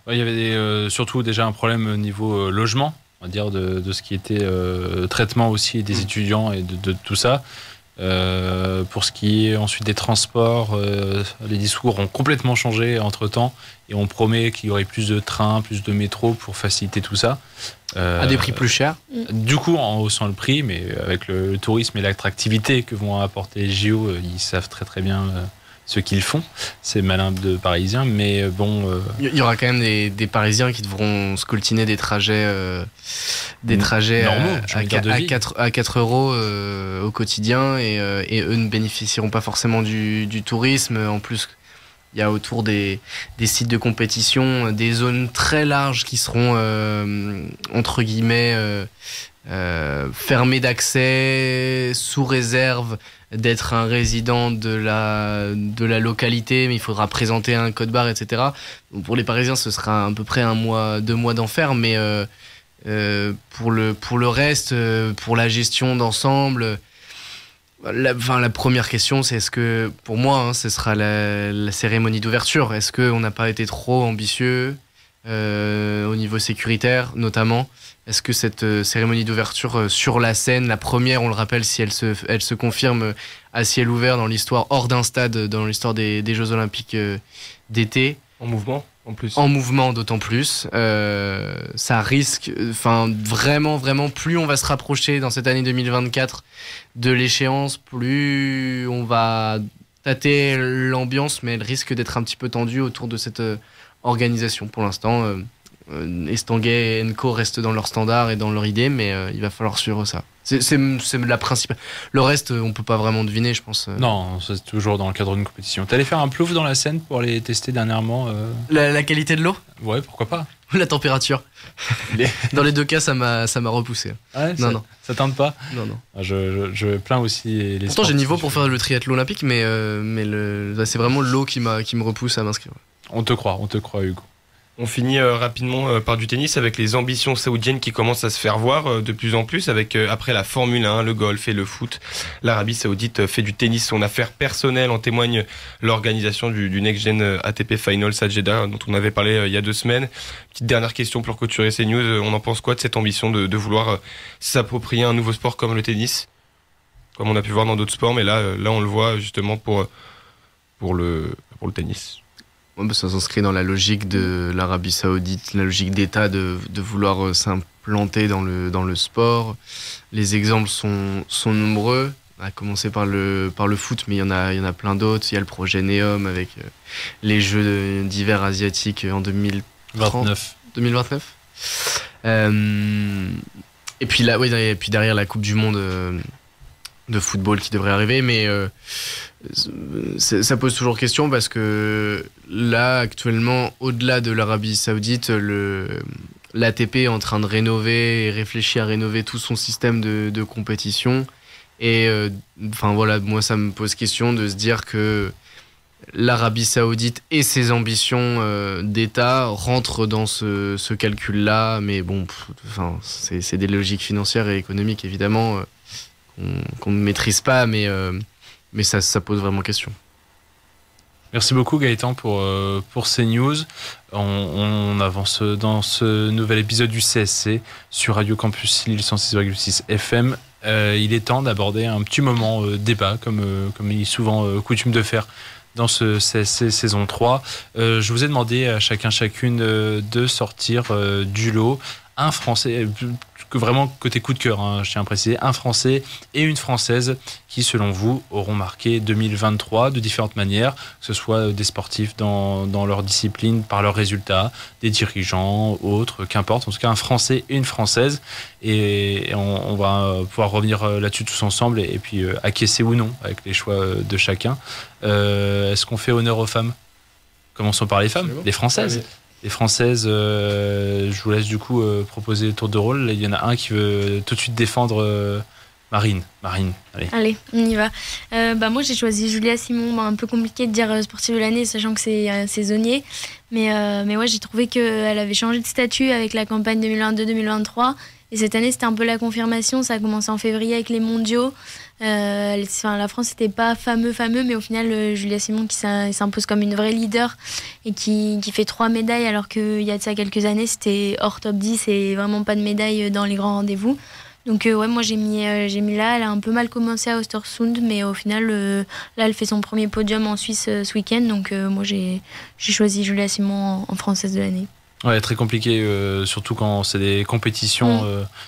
y avait surtout déjà un problème au niveau logement, on va dire, de ce qui était traitement aussi des étudiants et de tout ça. Pour ce qui est ensuite des transports, les discours ont complètement changé entre-temps et on promet qu'il y aurait plus de trains, plus de métros pour faciliter tout ça. À des prix plus chers. Du coup, en haussant le prix, mais avec le tourisme et l'attractivité que vont apporter les JO, ils savent très très bien ce qu'ils font. C'est malin de Parisiens, mais bon... Il y aura quand même des Parisiens qui devront scoltiner des trajets normaux, à 4 euros au quotidien et eux ne bénéficieront pas forcément du tourisme. En plus, il y a autour des sites de compétition des zones très larges qui seront entre guillemets fermées d'accès sous réserve d'être un résident de la localité, mais il faudra présenter un code barre, etc. Donc pour les Parisiens, ce sera à peu près 2 mois d'enfer, mais pour le reste, pour la gestion d'ensemble, la première question, c'est est-ce que, pour moi, ce sera la cérémonie d'ouverture. Est-ce qu'on n'a pas été trop ambitieux au niveau sécuritaire, notamment? Est-ce que cette cérémonie d'ouverture sur la scène, la première, on le rappelle, si elle se confirme à ciel ouvert dans l'histoire, hors d'un stade, dans l'histoire des Jeux Olympiques d'été. En mouvement, en plus. En mouvement, d'autant plus. Ça risque, vraiment, plus on va se rapprocher dans cette année 2024 de l'échéance, plus on va tâter l'ambiance, mais elle risque d'être un petit peu tendue autour de cette organisation. Pour l'instant, Estanguet et Enco restent dans leur standard et dans leur idée, mais il va falloir suivre ça. C'est la principale. Le reste, on peut pas vraiment deviner, je pense. Non, c'est toujours dans le cadre d'une compétition. T'allais faire un plouf dans la Seine pour aller tester dernièrement La qualité de l'eau ? Ouais, pourquoi pas. La température. Dans les deux cas, ça m'a repoussé. Ouais, non. Ça tente pas. Non. Je plains aussi les. Pourtant, j'ai niveau pour faire le triathlon olympique, mais c'est vraiment l'eau qui me repousse à m'inscrire. On te croit, Hugo. On finit rapidement par du tennis avec les ambitions saoudiennes qui commencent à se faire voir de plus en plus avec après la Formule 1, le golf et le foot. L'Arabie Saoudite fait du tennis son affaire personnelle, en témoigne l'organisation du Next Gen ATP Finals à Jeddah dont on avait parlé il y a 2 semaines. Petite dernière question pour clôturer ces news, on en pense quoi de cette ambition de vouloir s'approprier un nouveau sport comme le tennis, comme on a pu voir dans d'autres sports, mais là on le voit justement pour le tennis. Ça s'inscrit dans la logique de l'Arabie Saoudite, la logique d'État de vouloir s'implanter dans le sport. Les exemples sont nombreux, à commencer par le foot, mais il y en a plein d'autres. Il y a le projet NEOM avec les Jeux d'hiver asiatiques en 2029. Et puis là, et puis derrière la Coupe du Monde de football qui devrait arriver, mais ça pose toujours question parce que là, actuellement, au-delà de l'Arabie Saoudite, l'ATP est en train de rénover et réfléchit à rénover tout son système de compétition. Et moi, ça me pose question de se dire que l'Arabie Saoudite et ses ambitions d'État rentrent dans ce calcul-là. Mais bon, c'est des logiques financières et économiques, évidemment, qu'on ne maîtrise pas, mais ça pose vraiment question. Merci beaucoup Gaëtan pour ces news. On avance dans ce nouvel épisode du CSC sur Radio Campus Lille 106,6 FM. Il est temps d'aborder un petit moment débat, comme il est souvent coutume de faire dans ce CSC saison 3. Je vous ai demandé à chacune de sortir du lot un Français, que vraiment côté coup de cœur, hein, je tiens à préciser, un Français et une Française qui, selon vous, auront marqué 2023 de différentes manières, que ce soit des sportifs dans leur discipline, par leurs résultats, des dirigeants, autres, qu'importe. En tout cas, un Français et une Française. Et on va pouvoir revenir là-dessus tous ensemble et puis acquiescer ou non avec les choix de chacun. Est-ce qu'on fait honneur aux femmes ? Commençons par les femmes, les Françaises. Allez. Les Françaises, je vous laisse du coup proposer le tour de rôle. Il y en a un qui veut tout de suite défendre Marine, allez, on y va. Moi, j'ai choisi Julia Simon. Un peu compliqué de dire sportive de l'année, sachant que c'est saisonnier. Mais ouais, j'ai trouvé qu'elle avait changé de statut avec la campagne 2022-2023. Et cette année, c'était un peu la confirmation. Ça a commencé en février avec les mondiaux. La France n'était pas fameux, mais au final, Julia Simon qui s'impose comme une vraie leader et qui fait 3 médailles, alors qu'il y a de ça quelques années, c'était hors top 10 et vraiment pas de médaille dans les grands rendez-vous. Donc moi j'ai mis là, elle a un peu mal commencé à Östersund, mais au final là elle fait son premier podium en Suisse ce week-end, donc moi j'ai choisi Julia Simon en Française de l'année. Ouais, très compliqué, surtout quand c'est des compétitions.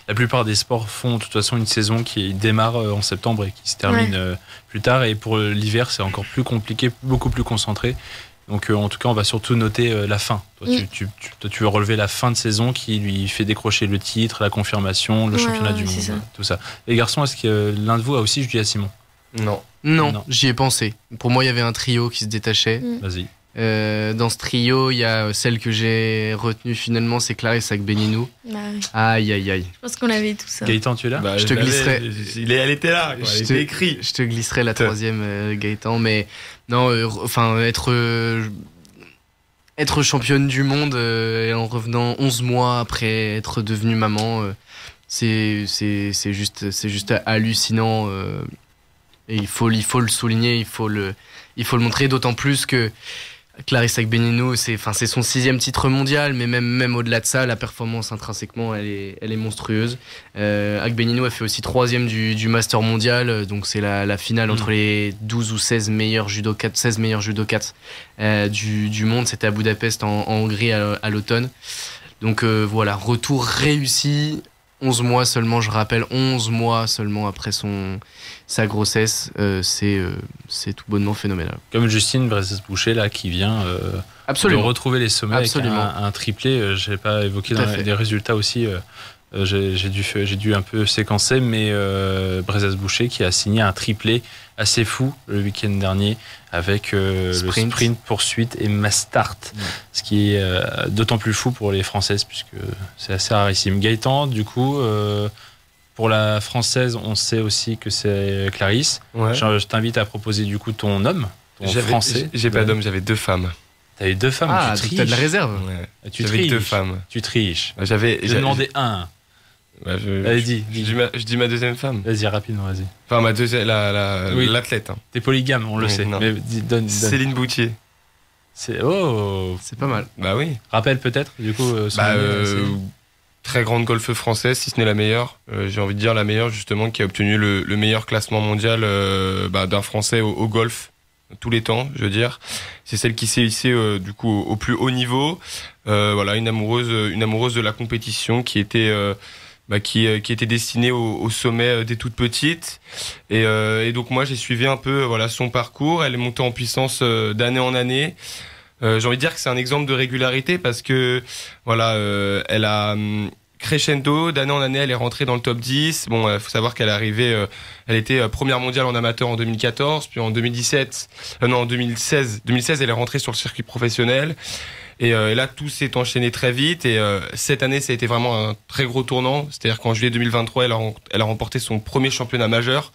La plupart des sports font de toute façon une saison qui démarre en septembre et qui se termine plus tard. Et pour l'hiver, c'est encore plus compliqué, beaucoup plus concentré. Donc en tout cas, on va surtout noter la fin. Toi, tu veux relever la fin de saison qui lui fait décrocher le titre, la confirmation, le championnat du monde, tout ça. Les garçons, est-ce que l'un de vous a aussi Julia Simon ? Non, j'y ai pensé. Pour moi, il y avait un trio qui se détachait. Vas-y. Dans ce trio, il y a celle que j'ai retenue finalement, c'est Clarisse Agbenienou. Aïe. Je pense qu'on l'avait tous. Gaëtan, tu es là ? Je te glisserai. Elle était là, quoi. Elle était écrite. Je te glisserai la troisième, Gaëtan. Mais non, être championne du monde et en revenant 11 mois après être devenue maman, c'est juste hallucinant. Et il faut le souligner, il faut le montrer, d'autant plus que Clarisse Agbenienou, c'est son 6e titre mondial, mais même au-delà de ça, la performance intrinsèquement, elle est monstrueuse. Agbenienou a fait aussi 3e du Master mondial, donc c'est la finale entre les 12 ou 16 meilleurs judokates du monde. C'était à Budapest en Hongrie à l'automne. Donc voilà, retour réussi. 11 mois seulement, je rappelle, 11 mois seulement après sa grossesse, c'est tout bonnement phénoménal. Comme Justine Brezes-Boucher là, qui vient de retrouver les sommets avec un triplé. Je n'ai pas évoqué dans les résultats aussi. J'ai dû un peu séquencer, mais Brezes-Boucher qui a signé un triplé assez fou le week-end dernier avec le sprint, poursuite et mass start, ce qui est d'autant plus fou pour les Françaises puisque c'est assez rarissime. Gaëtan, du coup, pour la Française, on sait aussi que c'est Clarisse. Ouais. Je t'invite à proposer du coup ton homme, Français. J'ai pas d'homme, j'avais 2 femmes. T'as eu 2 femmes, tu triches. T'as de la réserve. Ouais. J'avais 2 femmes. Tu triches. J'ai demandé un. Allez, dis. Je dis ma 2e femme. Vas-y, rapidement, vas-y. Enfin, ma deuxième, l'athlète. Hein. T'es polygame, on le sait. Mais donne. Céline Boutier. C'est pas mal. Bah oui. Rappelle peut-être, du coup. Très grande golfeuse française, si ce n'est la meilleure. J'ai envie de dire la meilleure, justement, qui a obtenu le meilleur classement mondial d'un Français au golf. Tous les temps, je veux dire. C'est celle qui s'est hissée du coup au plus haut niveau. Voilà, une amoureuse de la compétition qui était qui était destinée au sommet dès toute petite. Et donc moi j'ai suivi un peu son parcours. Elle est montée en puissance d'année en année. J'ai envie de dire que c'est un exemple de régularité parce que elle a crescendo, d'année en année, elle est rentrée dans le top 10. Bon, faut savoir qu'elle est arrivée, elle était première mondiale en amateur en 2014, puis en 2016, elle est rentrée sur le circuit professionnel. Et là, tout s'est enchaîné très vite. Et cette année, ça a été vraiment un très gros tournant. C'est-à-dire qu'en juillet 2023, elle a remporté son premier championnat majeur.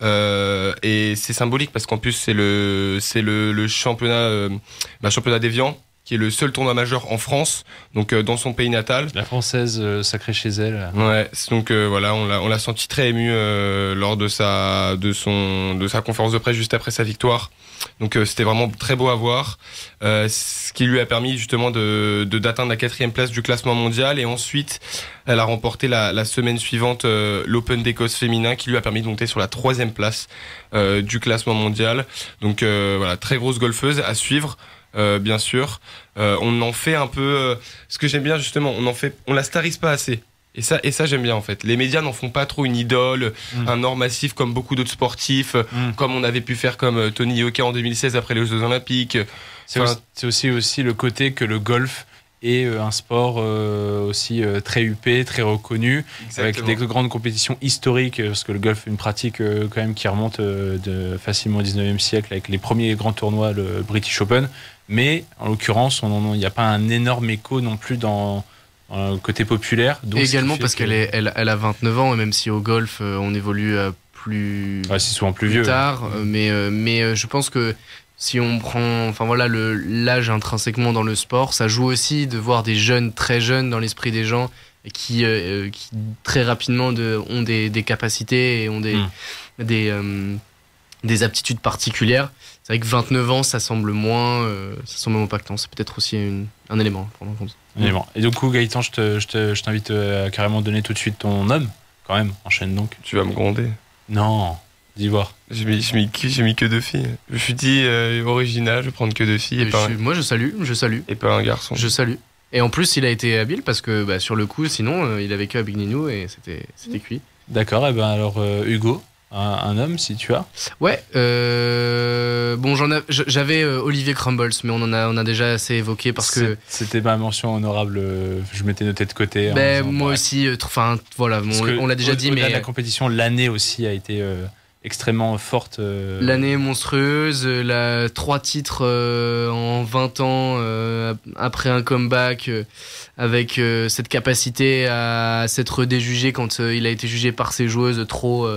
Et c'est symbolique parce qu'en plus, c'est le championnat, championnat d'Évian, qui est le seul tournoi majeur en France, donc dans son pays natal. La Française sacrée chez elle. Ouais, donc on l'a senti très ému lors de sa conférence de presse juste après sa victoire. Donc c'était vraiment très beau à voir, ce qui lui a permis justement d'atteindre la 4e place du classement mondial. Et ensuite, elle a remporté la semaine suivante l'Open d'Écosse féminin, qui lui a permis de monter sur la 3e place du classement mondial. Donc très grosse golfeuse à suivre. bien sûr. On en fait un peu. Ce que j'aime bien justement, on la starise pas assez. Et ça j'aime bien en fait. Les médias n'en font pas trop une idole, un or massif comme beaucoup d'autres sportifs, comme on avait pu faire comme Tony Yoka en 2016 après les Jeux Olympiques. C'est aussi le côté que le golf est un sport aussi très huppé, très reconnu, avec des grandes compétitions historiques, parce que le golf est une pratique quand même qui remonte facilement au 19e siècle avec les premiers grands tournois, le British Open. Mais en l'occurrence, il n'y a pas un énorme écho non plus dans le côté populaire. Donc, et également parce qu'elle a 29 ans, et même si au golf on évolue plus, c'est souvent plus vieux tard, mais je pense que si on prend l'âge intrinsèquement dans le sport, ça joue aussi de voir des jeunes, très jeunes dans l'esprit des gens, qui très rapidement ont des capacités et ont des aptitudes particulières. C'est vrai que 29 ans, ça semble moins impactant. C'est peut-être aussi un élément à prendre en compte. Et du coup, Gaëtan, je t'invite à carrément donner tout de suite ton homme. Quand même, enchaîne donc. Tu vas me gronder. Non, dis voir. J'ai mis que 2 filles. Je me suis dit original, je vais prendre que 2 filles. Moi, je salue. Et pas un garçon. Je salue. Et en plus, il a été habile parce que sur le coup, sinon, il a vécu à Big Ninou et c'était cuit. D'accord, et alors Hugo, un homme si tu as. Ouais, j'avais Olivier Crumbles, mais on a déjà assez évoqué parce que c'était ma mention honorable. Je m'étais noté de côté. Moi aussi, on l'a déjà dit, mais la compétition, l'année aussi a été extrêmement forte. L'année monstrueuse, 3 titres en 20 ans après un comeback, avec cette capacité à s'être déjugé quand il a été jugé par ses joueuses trop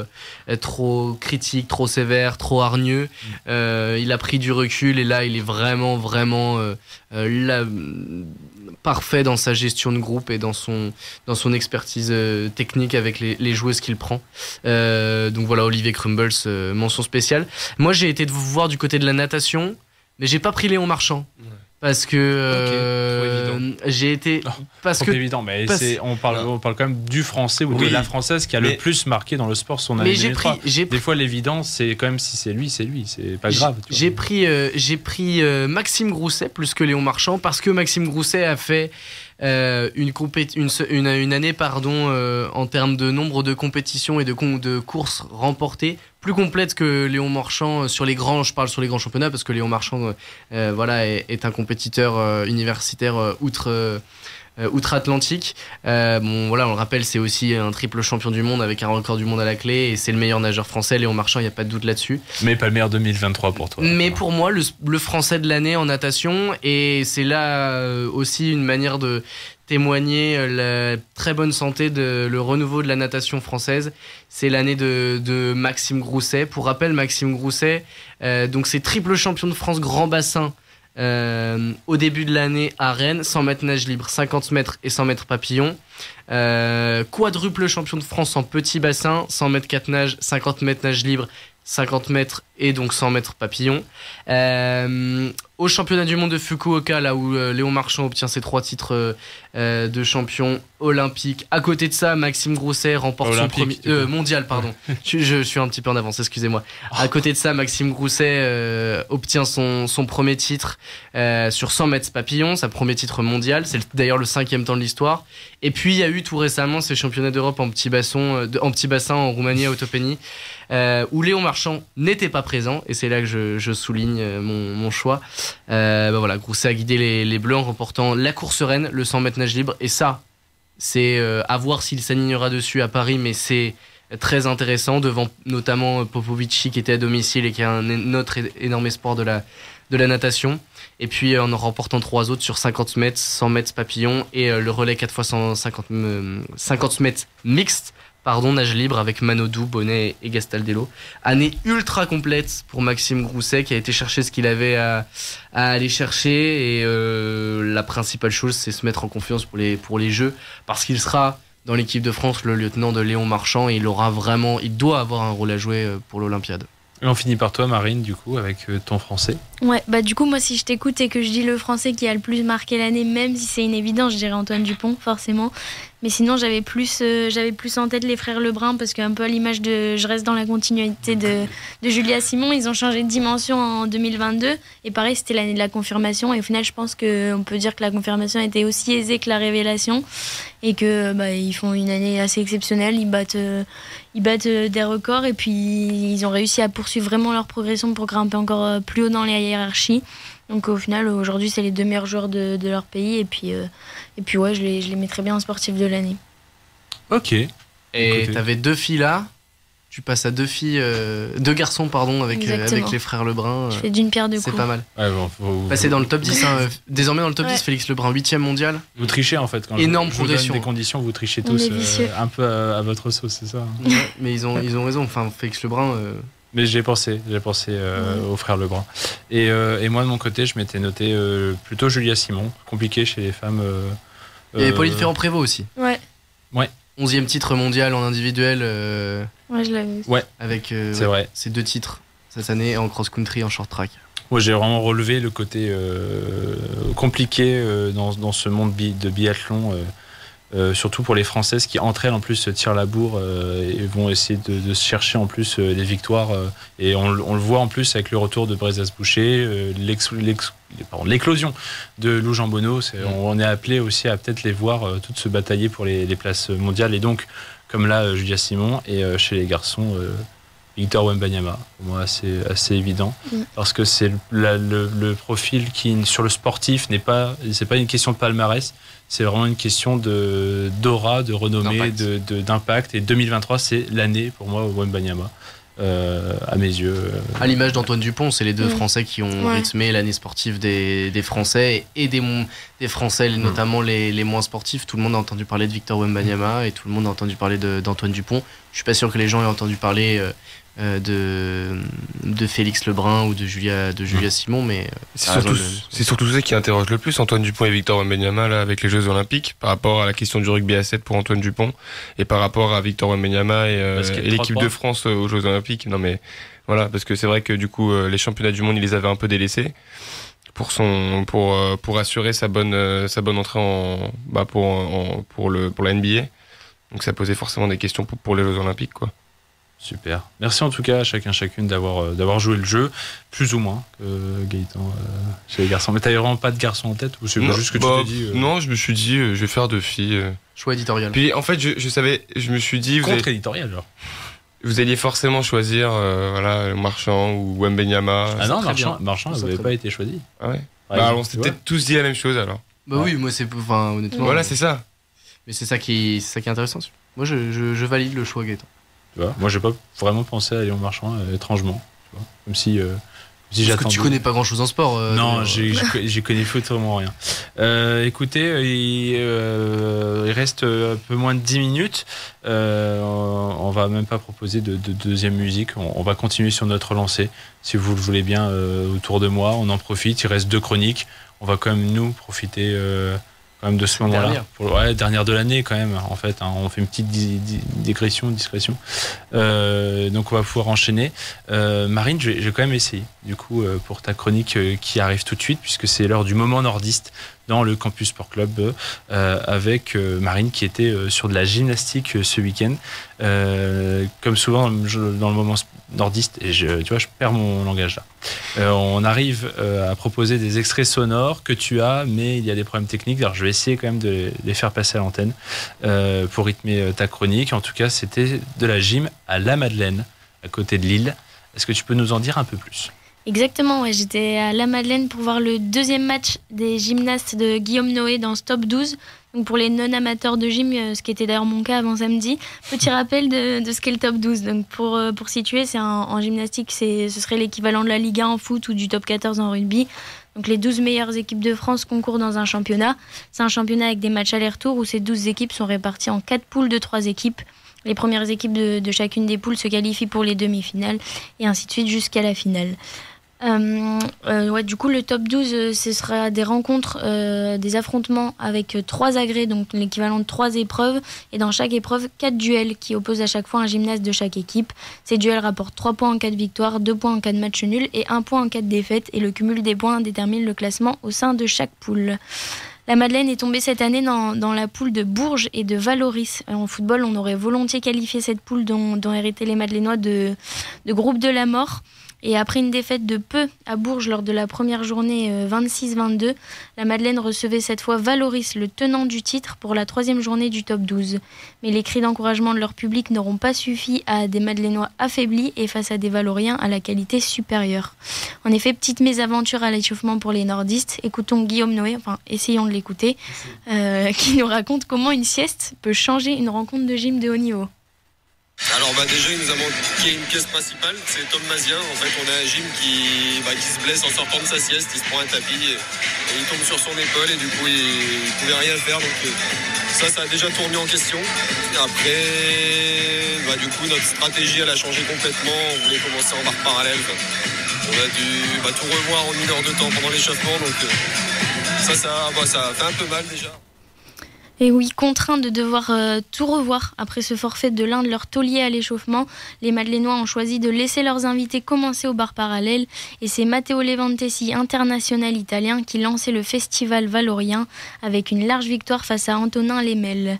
critique, trop sévère, trop hargneux. Il a pris du recul et là il est vraiment parfait dans sa gestion de groupe et dans son expertise technique avec les joueuses qu'il prend. Donc voilà, Olivier Crumbles, mention spéciale. Moi j'ai été voir du côté de la natation, mais j'ai pas pris Léon Marchand. Parce que j'ai été évident, mais on parle quand même du français ou de la française qui a le plus marqué dans le sport son année 2003. Des fois l'évident c'est quand même si c'est lui, c'est pas grave. J'ai pris Maxime Grousset plus que Léon Marchand parce que Maxime Grousset a fait une année en termes de nombre de compétitions et de courses remportées plus complète que Léon Marchand je parle sur les grands championnats parce que Léon Marchand est un compétiteur universitaire outre-Atlantique. On le rappelle, c'est aussi un triple champion du monde avec un record du monde à la clé et c'est le meilleur nageur français. Léon Marchand, il n'y a pas de doute là-dessus. Mais pas le meilleur 2023 pour toi. Mais pour moi, le français de l'année en natation, et c'est là aussi une manière de témoigner la très bonne santé, le renouveau de la natation française. C'est l'année de Maxime Grousset. Pour rappel, Maxime Grousset, donc c'est triple champion de France grand bassin au début de l'année à Rennes, 100 mètres nage libre, 50 mètres et 100 mètres papillon. Quadruple champion de France en petit bassin, 100 mètres 4 nages, 50 mètres nage libre, 50 mètres et donc 100 mètres papillon. Au championnat du monde de Fukuoka, là où Léon Marchand obtient ses 3 titres de champion olympique. À côté de ça, Maxime Grousset remporte son premier mondial, pardon. je suis un petit peu en avance, excusez-moi. À côté de ça, Maxime Grousset obtient son premier titre sur 100 mètres papillon, sa premier titre mondial. C'est d'ailleurs le 5e temps de l'histoire. Et puis il y a eu tout récemment ces championnats d'Europe en petit bassin en Roumanie à Otopeni, où Léon Marchand n'était pas présent, et c'est là que je souligne mon choix. Grousset a guidé les Bleus en remportant la course reine, le 100 mètres nage libre, et ça c'est à voir s'il s'alignera dessus à Paris, mais c'est très intéressant, devant notamment Popovici qui était à domicile et qui est un autre énorme espoir de la natation. Et puis en remportant 3 autres sur 50 mètres, 100 mètres papillon et le relais 4x50 mètres mixte, nage libre avec Manodou, Bonnet et Gastaldello. Année ultra complète pour Maxime Grousset qui a été chercher ce qu'il avait à aller chercher, et la principale chose c'est se mettre en confiance pour les Jeux, parce qu'il sera dans l'équipe de France le lieutenant de Léon Marchand et il doit avoir un rôle à jouer pour l'Olympiade. Et on finit par toi, Marine, du coup, avec ton français. Ouais, du coup, moi, si je t'écoute et que je dis le français qui a le plus marqué l'année, même si c'est une évidence, je dirais Antoine Dupont, forcément. Mais sinon, j'avais plus en tête les frères Lebrun parce qu'un peu à l'image de, je reste dans la continuité de Julia Simon, ils ont changé de dimension en 2022 et pareil, c'était l'année de la confirmation et au final, je pense qu'on peut dire que la confirmation était aussi aisée que la révélation et que ils font une année assez exceptionnelle, ils battent des records et puis ils ont réussi à poursuivre vraiment leur progression pour grimper encore plus haut dans les hiérarchies. Donc au final, aujourd'hui, c'est les 2 meilleurs joueurs de leur pays. Et puis ouais, je les mettrais bien en sportif de l'année. Ok. Et t'avais 2 filles là. Tu passes à 2 garçons, avec les frères Lebrun. Je fais d'une pierre deux coups. C'est pas mal. Ouais, Passer dans le top 10. Désormais dans le top 10, Félix Lebrun, 8e mondial. Vous trichez en fait. Quand énorme je vous donne progression. des conditions, vous trichez tous un peu à votre sauce, c'est ça? Ouais, mais ils ont raison. Enfin, Félix Lebrun... Mais j'ai pensé aux frères Lebrun. Et moi de mon côté, je m'étais noté plutôt Julia Simon. Compliqué chez les femmes. Il y avait Pauline Ferrand-Prévot aussi. Ouais. 11e titre mondial en individuel. Ouais, je l'avais. Ouais. Avec c'est vrai. ces 2 titres cette année en cross-country, en short-track. Moi, j'ai vraiment relevé le côté compliqué dans ce monde de biathlon. Surtout pour les Françaises qui entre elles en plus tirent la bourre et vont essayer de se chercher en plus des victoires et on le voit en plus avec le retour de Brezas-Boucher, l'éclosion de Lou Jambonneau. On est appelé aussi à peut-être les voir toutes se batailler pour les places mondiales et donc comme là Julia Simon et chez les garçons Victor Wembanyama, pour moi assez évident parce que c'est le profil qui sur le sportif c'est pas une question de palmarès, c'est vraiment une question d'aura, de renommée, d'impact et 2023 c'est l'année pour moi Wembanyama à mes yeux. À l'image d'Antoine Dupont, c'est les 2 Français qui ont rythmé l'année sportive des Français et des Français notamment les moins sportifs. Tout le monde a entendu parler de Victor Wembanyama et tout le monde a entendu parler d'Antoine Dupont. Je suis pas sûr que les gens aient entendu parler de Félix Lebrun ou de Julia Simon, mais c'est surtout ça qui interroge le plus Antoine Dupont et Victor Wembanyama là avec les Jeux Olympiques par rapport à la question du rugby à 7 pour Antoine Dupont et par rapport à Victor Wembanyama et l'équipe de France aux Jeux Olympiques. Non mais voilà, parce que c'est vrai que du coup les championnats du monde il les avait un peu délaissés pour assurer sa bonne entrée pour la NBA. Donc ça posait forcément des questions pour les Jeux Olympiques quoi. Super. Merci en tout cas à chacune d'avoir joué le jeu, plus ou moins que Gaëtan chez les garçons. Mais t'avais vraiment pas de garçon en tête ou c'est juste que tu t'es dit Non, je me suis dit je vais faire 2 filles. Choix éditorial. Puis en fait je me suis dit contre-éditorial genre. Vous alliez forcément choisir Marchand ou Wembanyama. Ah non, Marchand n'avait pas été choisi. Ah ouais. On s'était peut-être tous dit la même chose alors. Oui, moi honnêtement. Voilà, c'est ça. Mais c'est ça qui est intéressant. Moi je valide le choix Gaëtan. Tu vois, moi j'ai pas vraiment pensé à Léon Marchand étrangement, tu vois, comme si j'attendais. Parce que tu connais pas grand chose en sport. Non, j'ai connais totalement rien. Écoutez, il reste un peu moins de 10 minutes. On va même pas proposer de deuxième musique. On va continuer sur notre lancée, si vous le voulez bien, autour de moi. On en profite. Il reste 2 chroniques. On va quand même nous profiter. Quand même de ce moment-là. Dernière de l'année quand même, en fait. On fait une petite discrétion. Donc on va pouvoir enchaîner. Marine, je vais quand même essayer, du coup, pour ta chronique qui arrive tout de suite, puisque c'est l'heure du moment nordiste dans le Campus Sport Club avec Marine qui était sur de la gymnastique ce week-end. Comme souvent dans le moment nordiste, et je perds mon langage là. On arrive à proposer des extraits sonores que tu as, mais il y a des problèmes techniques. Alors je vais essayer quand même de les faire passer à l'antenne pour rythmer ta chronique. En tout cas, c'était de la gym à La Madeleine, à côté de Lille. Est-ce que tu peux nous en dire un peu plus ? Exactement, ouais. J'étais à La Madeleine pour voir le 2e match des gymnastes de Guillaume Noé dans ce top 12. Donc pour les non-amateurs de gym, ce qui était d'ailleurs mon cas avant samedi. Petit rappel de ce qu'est le top 12. Donc pour situer, c'est en gymnastique, ce serait l'équivalent de la Ligue 1 en foot ou du top 14 en rugby. Donc les 12 meilleures équipes de France concourent dans un championnat. C'est un championnat avec des matchs aller-retour où ces 12 équipes sont réparties en 4 poules de 3 équipes. Les premières équipes de chacune des poules se qualifient pour les demi-finales et ainsi de suite jusqu'à la finale. Du coup, le top 12, ce sera des rencontres, des affrontements avec 3 agrès, donc l'équivalent de 3 épreuves. Et dans chaque épreuve, 4 duels qui opposent à chaque fois un gymnaste de chaque équipe. Ces duels rapportent 3 points en cas de victoire, 2 points en cas de match nul et 1 point en cas de défaite. Et le cumul des points détermine le classement au sein de chaque poule. La Madeleine est tombée cette année dans la poule de Bourges et de Valoris. En football, on aurait volontiers qualifié cette poule dont héritaient les Madeleinois de groupe de la mort. Et après une défaite de peu à Bourges lors de la première journée 26-22, la Madeleine recevait cette fois Valoris, le tenant du titre, pour la 3e journée du top 12. Mais les cris d'encouragement de leur public n'auront pas suffi à des Madeleinois affaiblis et face à des Valoriens à la qualité supérieure. En effet, petite mésaventure à l'échauffement pour les nordistes. Écoutons Guillaume Noé, essayons de l'écouter, qui nous raconte comment une sieste peut changer une rencontre de gym de haut niveau. Alors déjà il nous a manqué une pièce principale, c'est Tom Mazien. En fait on a un gym qui se blesse en sortant de sa sieste, il se prend un tapis et il tombe sur son épaule et du coup il pouvait rien faire, donc ça a déjà tout remis en question. Et après du coup notre stratégie elle a changé complètement, on voulait commencer en barre parallèle. On a dû tout revoir en 1 heure de temps pendant l'échauffement, donc ça a fait un peu mal déjà. Et oui, contraints de devoir tout revoir après ce forfait de l'un de leurs tauliers à l'échauffement, les Madeleinois ont choisi de laisser leurs invités commencer au bar parallèle et c'est Matteo Levantesi, international italien, qui lançait le festival valorien avec une large victoire face à Antonin Lemel.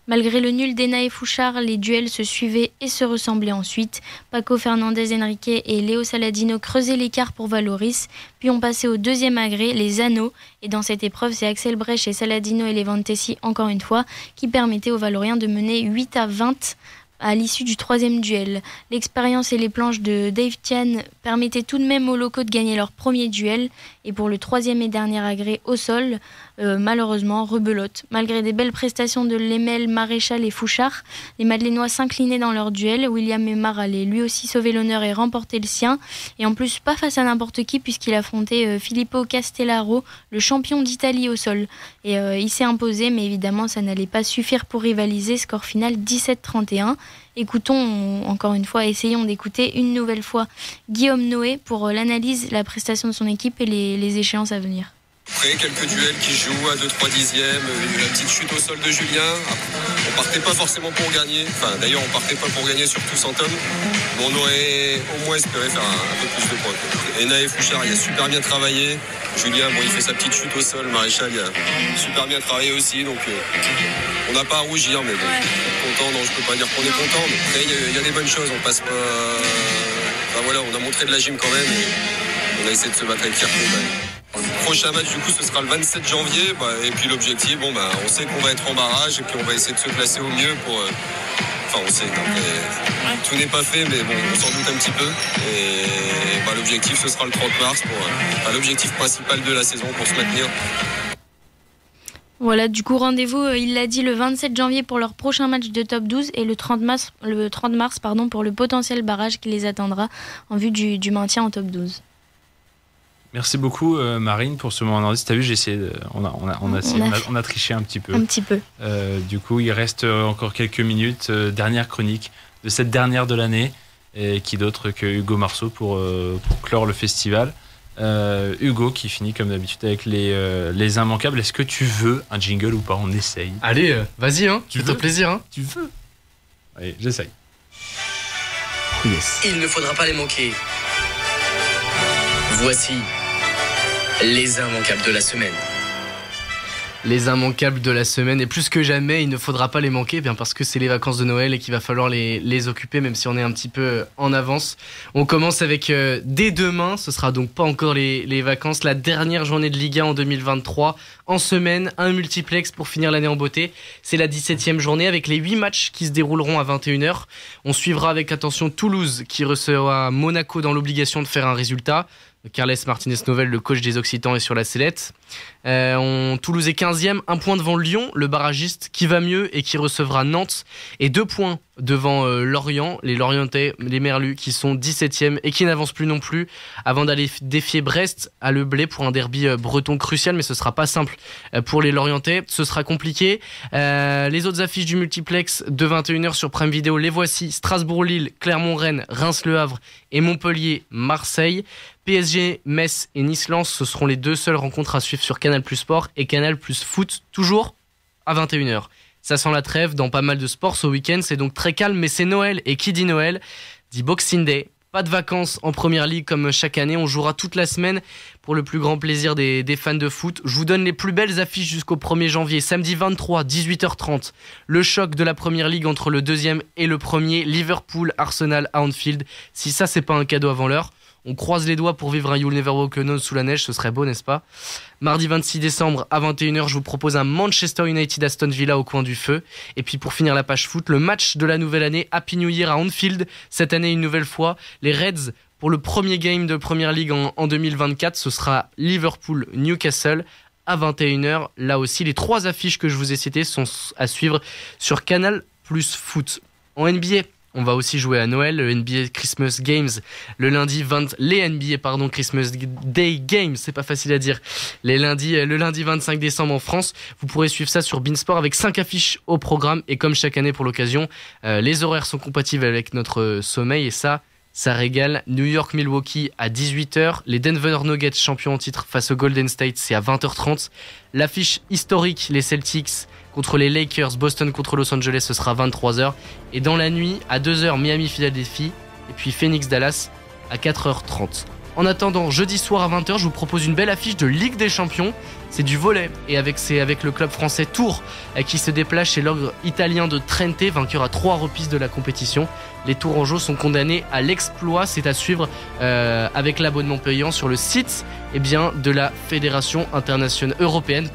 Malgré le nul d'Enae Fouchard, les duels se suivaient et se ressemblaient ensuite. Paco Fernandez Henrique et Léo Saladino creusaient l'écart pour Valoris, puis ont passé au 2e agrès, les anneaux. Et dans cette épreuve, c'est Axel Brech et Saladino et Levantesi, encore une fois, qui permettaient aux Valoriens de mener 8-20 à l'issue du 3e duel. L'expérience et les planches de Dave Tian permettaient tout de même aux locaux de gagner leur premier duel. Et pour le 3e et dernier agrès au sol, malheureusement, rebelote. Malgré des belles prestations de Lemel, Maréchal et Fouchard, les Madeleinois s'inclinaient dans leur duel. William Aymar allait lui aussi sauver l'honneur et remporter le sien. Et en plus, pas face à n'importe qui, puisqu'il affrontait Filippo Castellaro, le champion d'Italie au sol. Et il s'est imposé, mais évidemment, ça n'allait pas suffire pour rivaliser. Score final 17-31. Écoutons, encore une fois, essayons d'écouter une nouvelle fois Guillaume Noé pour l'analyse, la prestation de son équipe et les échéances à venir. Après, quelques duels qui se jouent à 2-3 dixièmes, la petite chute au sol de Julien. On partait pas forcément pour gagner. D'ailleurs, on partait pas pour gagner, surtout sans Tom. Mais on aurait au moins espéré faire un peu plus de points. Enae Fouchard, il a super bien travaillé. Julien, il fait sa petite chute au sol. Maréchal, il a super bien travaillé aussi. Donc, on n'a pas à rougir, mais bon, content, non, je peux pas dire qu'on est content. Mais après, il y a des bonnes choses. On passe pas. On a montré de la gym quand même. Et on a essayé de se battre avec fierté. Le prochain match du coup ce sera le 27 janvier et puis l'objectif on sait qu'on va être en barrage et puis on va essayer de se classer au mieux pour on sait tout n'est pas fait mais bon on s'en doute un petit peu et l'objectif ce sera le 30 mars pour l'objectif principal de la saison pour se maintenir. Voilà, du coup rendez-vous, il l'a dit, le 27 janvier pour leur prochain match de top 12 et le 30 mars pour le potentiel barrage qui les attendra en vue du maintien en top 12. Merci beaucoup Marine pour ce moment d'analyse. T'as vu, j'ai essayé on a triché un petit peu. Un petit peu. Du coup, il reste encore quelques minutes. Dernière chronique de cette dernière de l'année. Et qui d'autre que Hugo Marceau pour clore le festival. Hugo qui finit comme d'habitude avec les immanquables. Est-ce que tu veux un jingle ou pas? On essaye. Allez, vas-y, fais-toi plaisir. Hein. Tu veux? Allez, j'essaye. Oh yes. Il ne faudra pas les manquer. Voici les immanquables de la semaine. Les immanquables de la semaine, et plus que jamais, il ne faudra pas les manquer, bien parce que c'est les vacances de Noël et qu'il va falloir les occuper, même si on est un petit peu en avance. On commence avec dès demain, ce sera donc pas encore les vacances, la dernière journée de Ligue 1 en 2023, en semaine, un multiplex pour finir l'année en beauté. C'est la 17e journée avec les 8 matchs qui se dérouleront à 21h. On suivra avec attention Toulouse qui recevra Monaco dans l'obligation de faire un résultat. Carles Martinez-Novel, le coach des Occitans, est sur la sellette. Toulouse est 15e, 1 point devant Lyon, le barragiste, qui va mieux et qui recevra Nantes, et 2 points devant Lorient, les Lorientais, les Merlus, qui sont 17e et qui n'avancent plus non plus, avant d'aller défier Brest à Le Blé pour un derby breton crucial, mais ce sera pas simple pour les Lorientais, ce sera compliqué. Les autres affiches du multiplex de 21h sur Prime Video, les voici: Strasbourg-Lille, Clermont-Rennes, Reims-Le Havre et Montpellier-Marseille. PSG, Metz et Nice-Lens, ce seront les 2 seules rencontres à suivre sur Canal+ Sport et Canal+ Foot, toujours à 21h. Ça sent la trêve dans pas mal de sports ce week-end, c'est donc très calme, mais c'est Noël, et qui dit Noël dit Boxing Day. Pas de vacances en Première Ligue comme chaque année, on jouera toute la semaine pour le plus grand plaisir des fans de foot. Je vous donne les plus belles affiches jusqu'au 1er janvier. Samedi 23, 18h30, le choc de la Première Ligue entre le deuxième et le premier, Liverpool-Arsenal à Anfield. Si ça, c'est pas un cadeau avant l'heure, on croise les doigts pour vivre un You'll Never Walk Alone sous la neige, ce serait beau, n'est-ce pas? Mardi 26 décembre à 21h, je vous propose un Manchester United-Aston Villa au coin du feu. Et puis pour finir la page foot, le match de la nouvelle année, Happy New Year à Anfield. Cette année, une nouvelle fois, les Reds, pour le premier game de Première Ligue en 2024, ce sera Liverpool-Newcastle à 21h. Là aussi, les 3 affiches que je vous ai citées sont à suivre sur Canal Plus Foot. En NBA, on va aussi jouer à Noël, le NBA Christmas Games, les NBA Christmas Day Games, c'est pas facile à dire, le lundi 25 décembre en France. Vous pourrez suivre ça sur Beansport avec 5 affiches au programme et comme chaque année pour l'occasion, les horaires sont compatibles avec notre sommeil et ça régale. New York-Milwaukee à 18h, les Denver Nuggets champions en titre face au Golden State, c'est à 20h30. L'affiche historique, les Celtics contre les Lakers, Boston contre Los Angeles, ce sera 23h. Et dans la nuit, à 2h, Miami-Philadelphie. Et puis Phoenix-Dallas à 4h30. En attendant, jeudi soir à 20h, je vous propose une belle affiche de Ligue des Champions. C'est du volley. Et c'est avec le club français Tours qui se déplace chez l'ogre italien de Trente, vainqueur à 3 reprises de la compétition. Les Tourangeaux sont condamnés à l'exploit. C'est à suivre avec l'abonnement payant sur le site de la Fédération internationale européenne,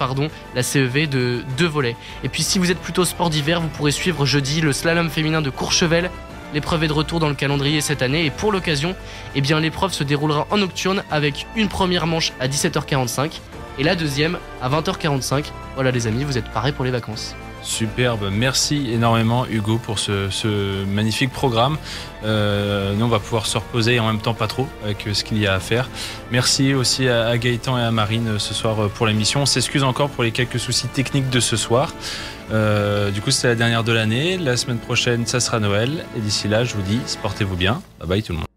la CEV de volley. Et puis si vous êtes plutôt sport d'hiver, vous pourrez suivre jeudi le slalom féminin de Courchevel. L'épreuve est de retour dans le calendrier cette année et pour l'occasion, l'épreuve se déroulera en nocturne avec une première manche à 17h45 et la deuxième à 20h45. Voilà les amis, vous êtes parés pour les vacances. Superbe, merci énormément Hugo pour ce magnifique programme. Nous on va pouvoir se reposer et en même temps pas trop avec ce qu'il y a à faire. Merci aussi à Gaëtan et à Marine ce soir pour l'émission. On s'excuse encore pour les quelques soucis techniques de ce soir. Du coup c'est la dernière de l'année. La semaine prochaine ça sera Noël et d'ici là je vous dis portez-vous bien. Bye bye tout le monde.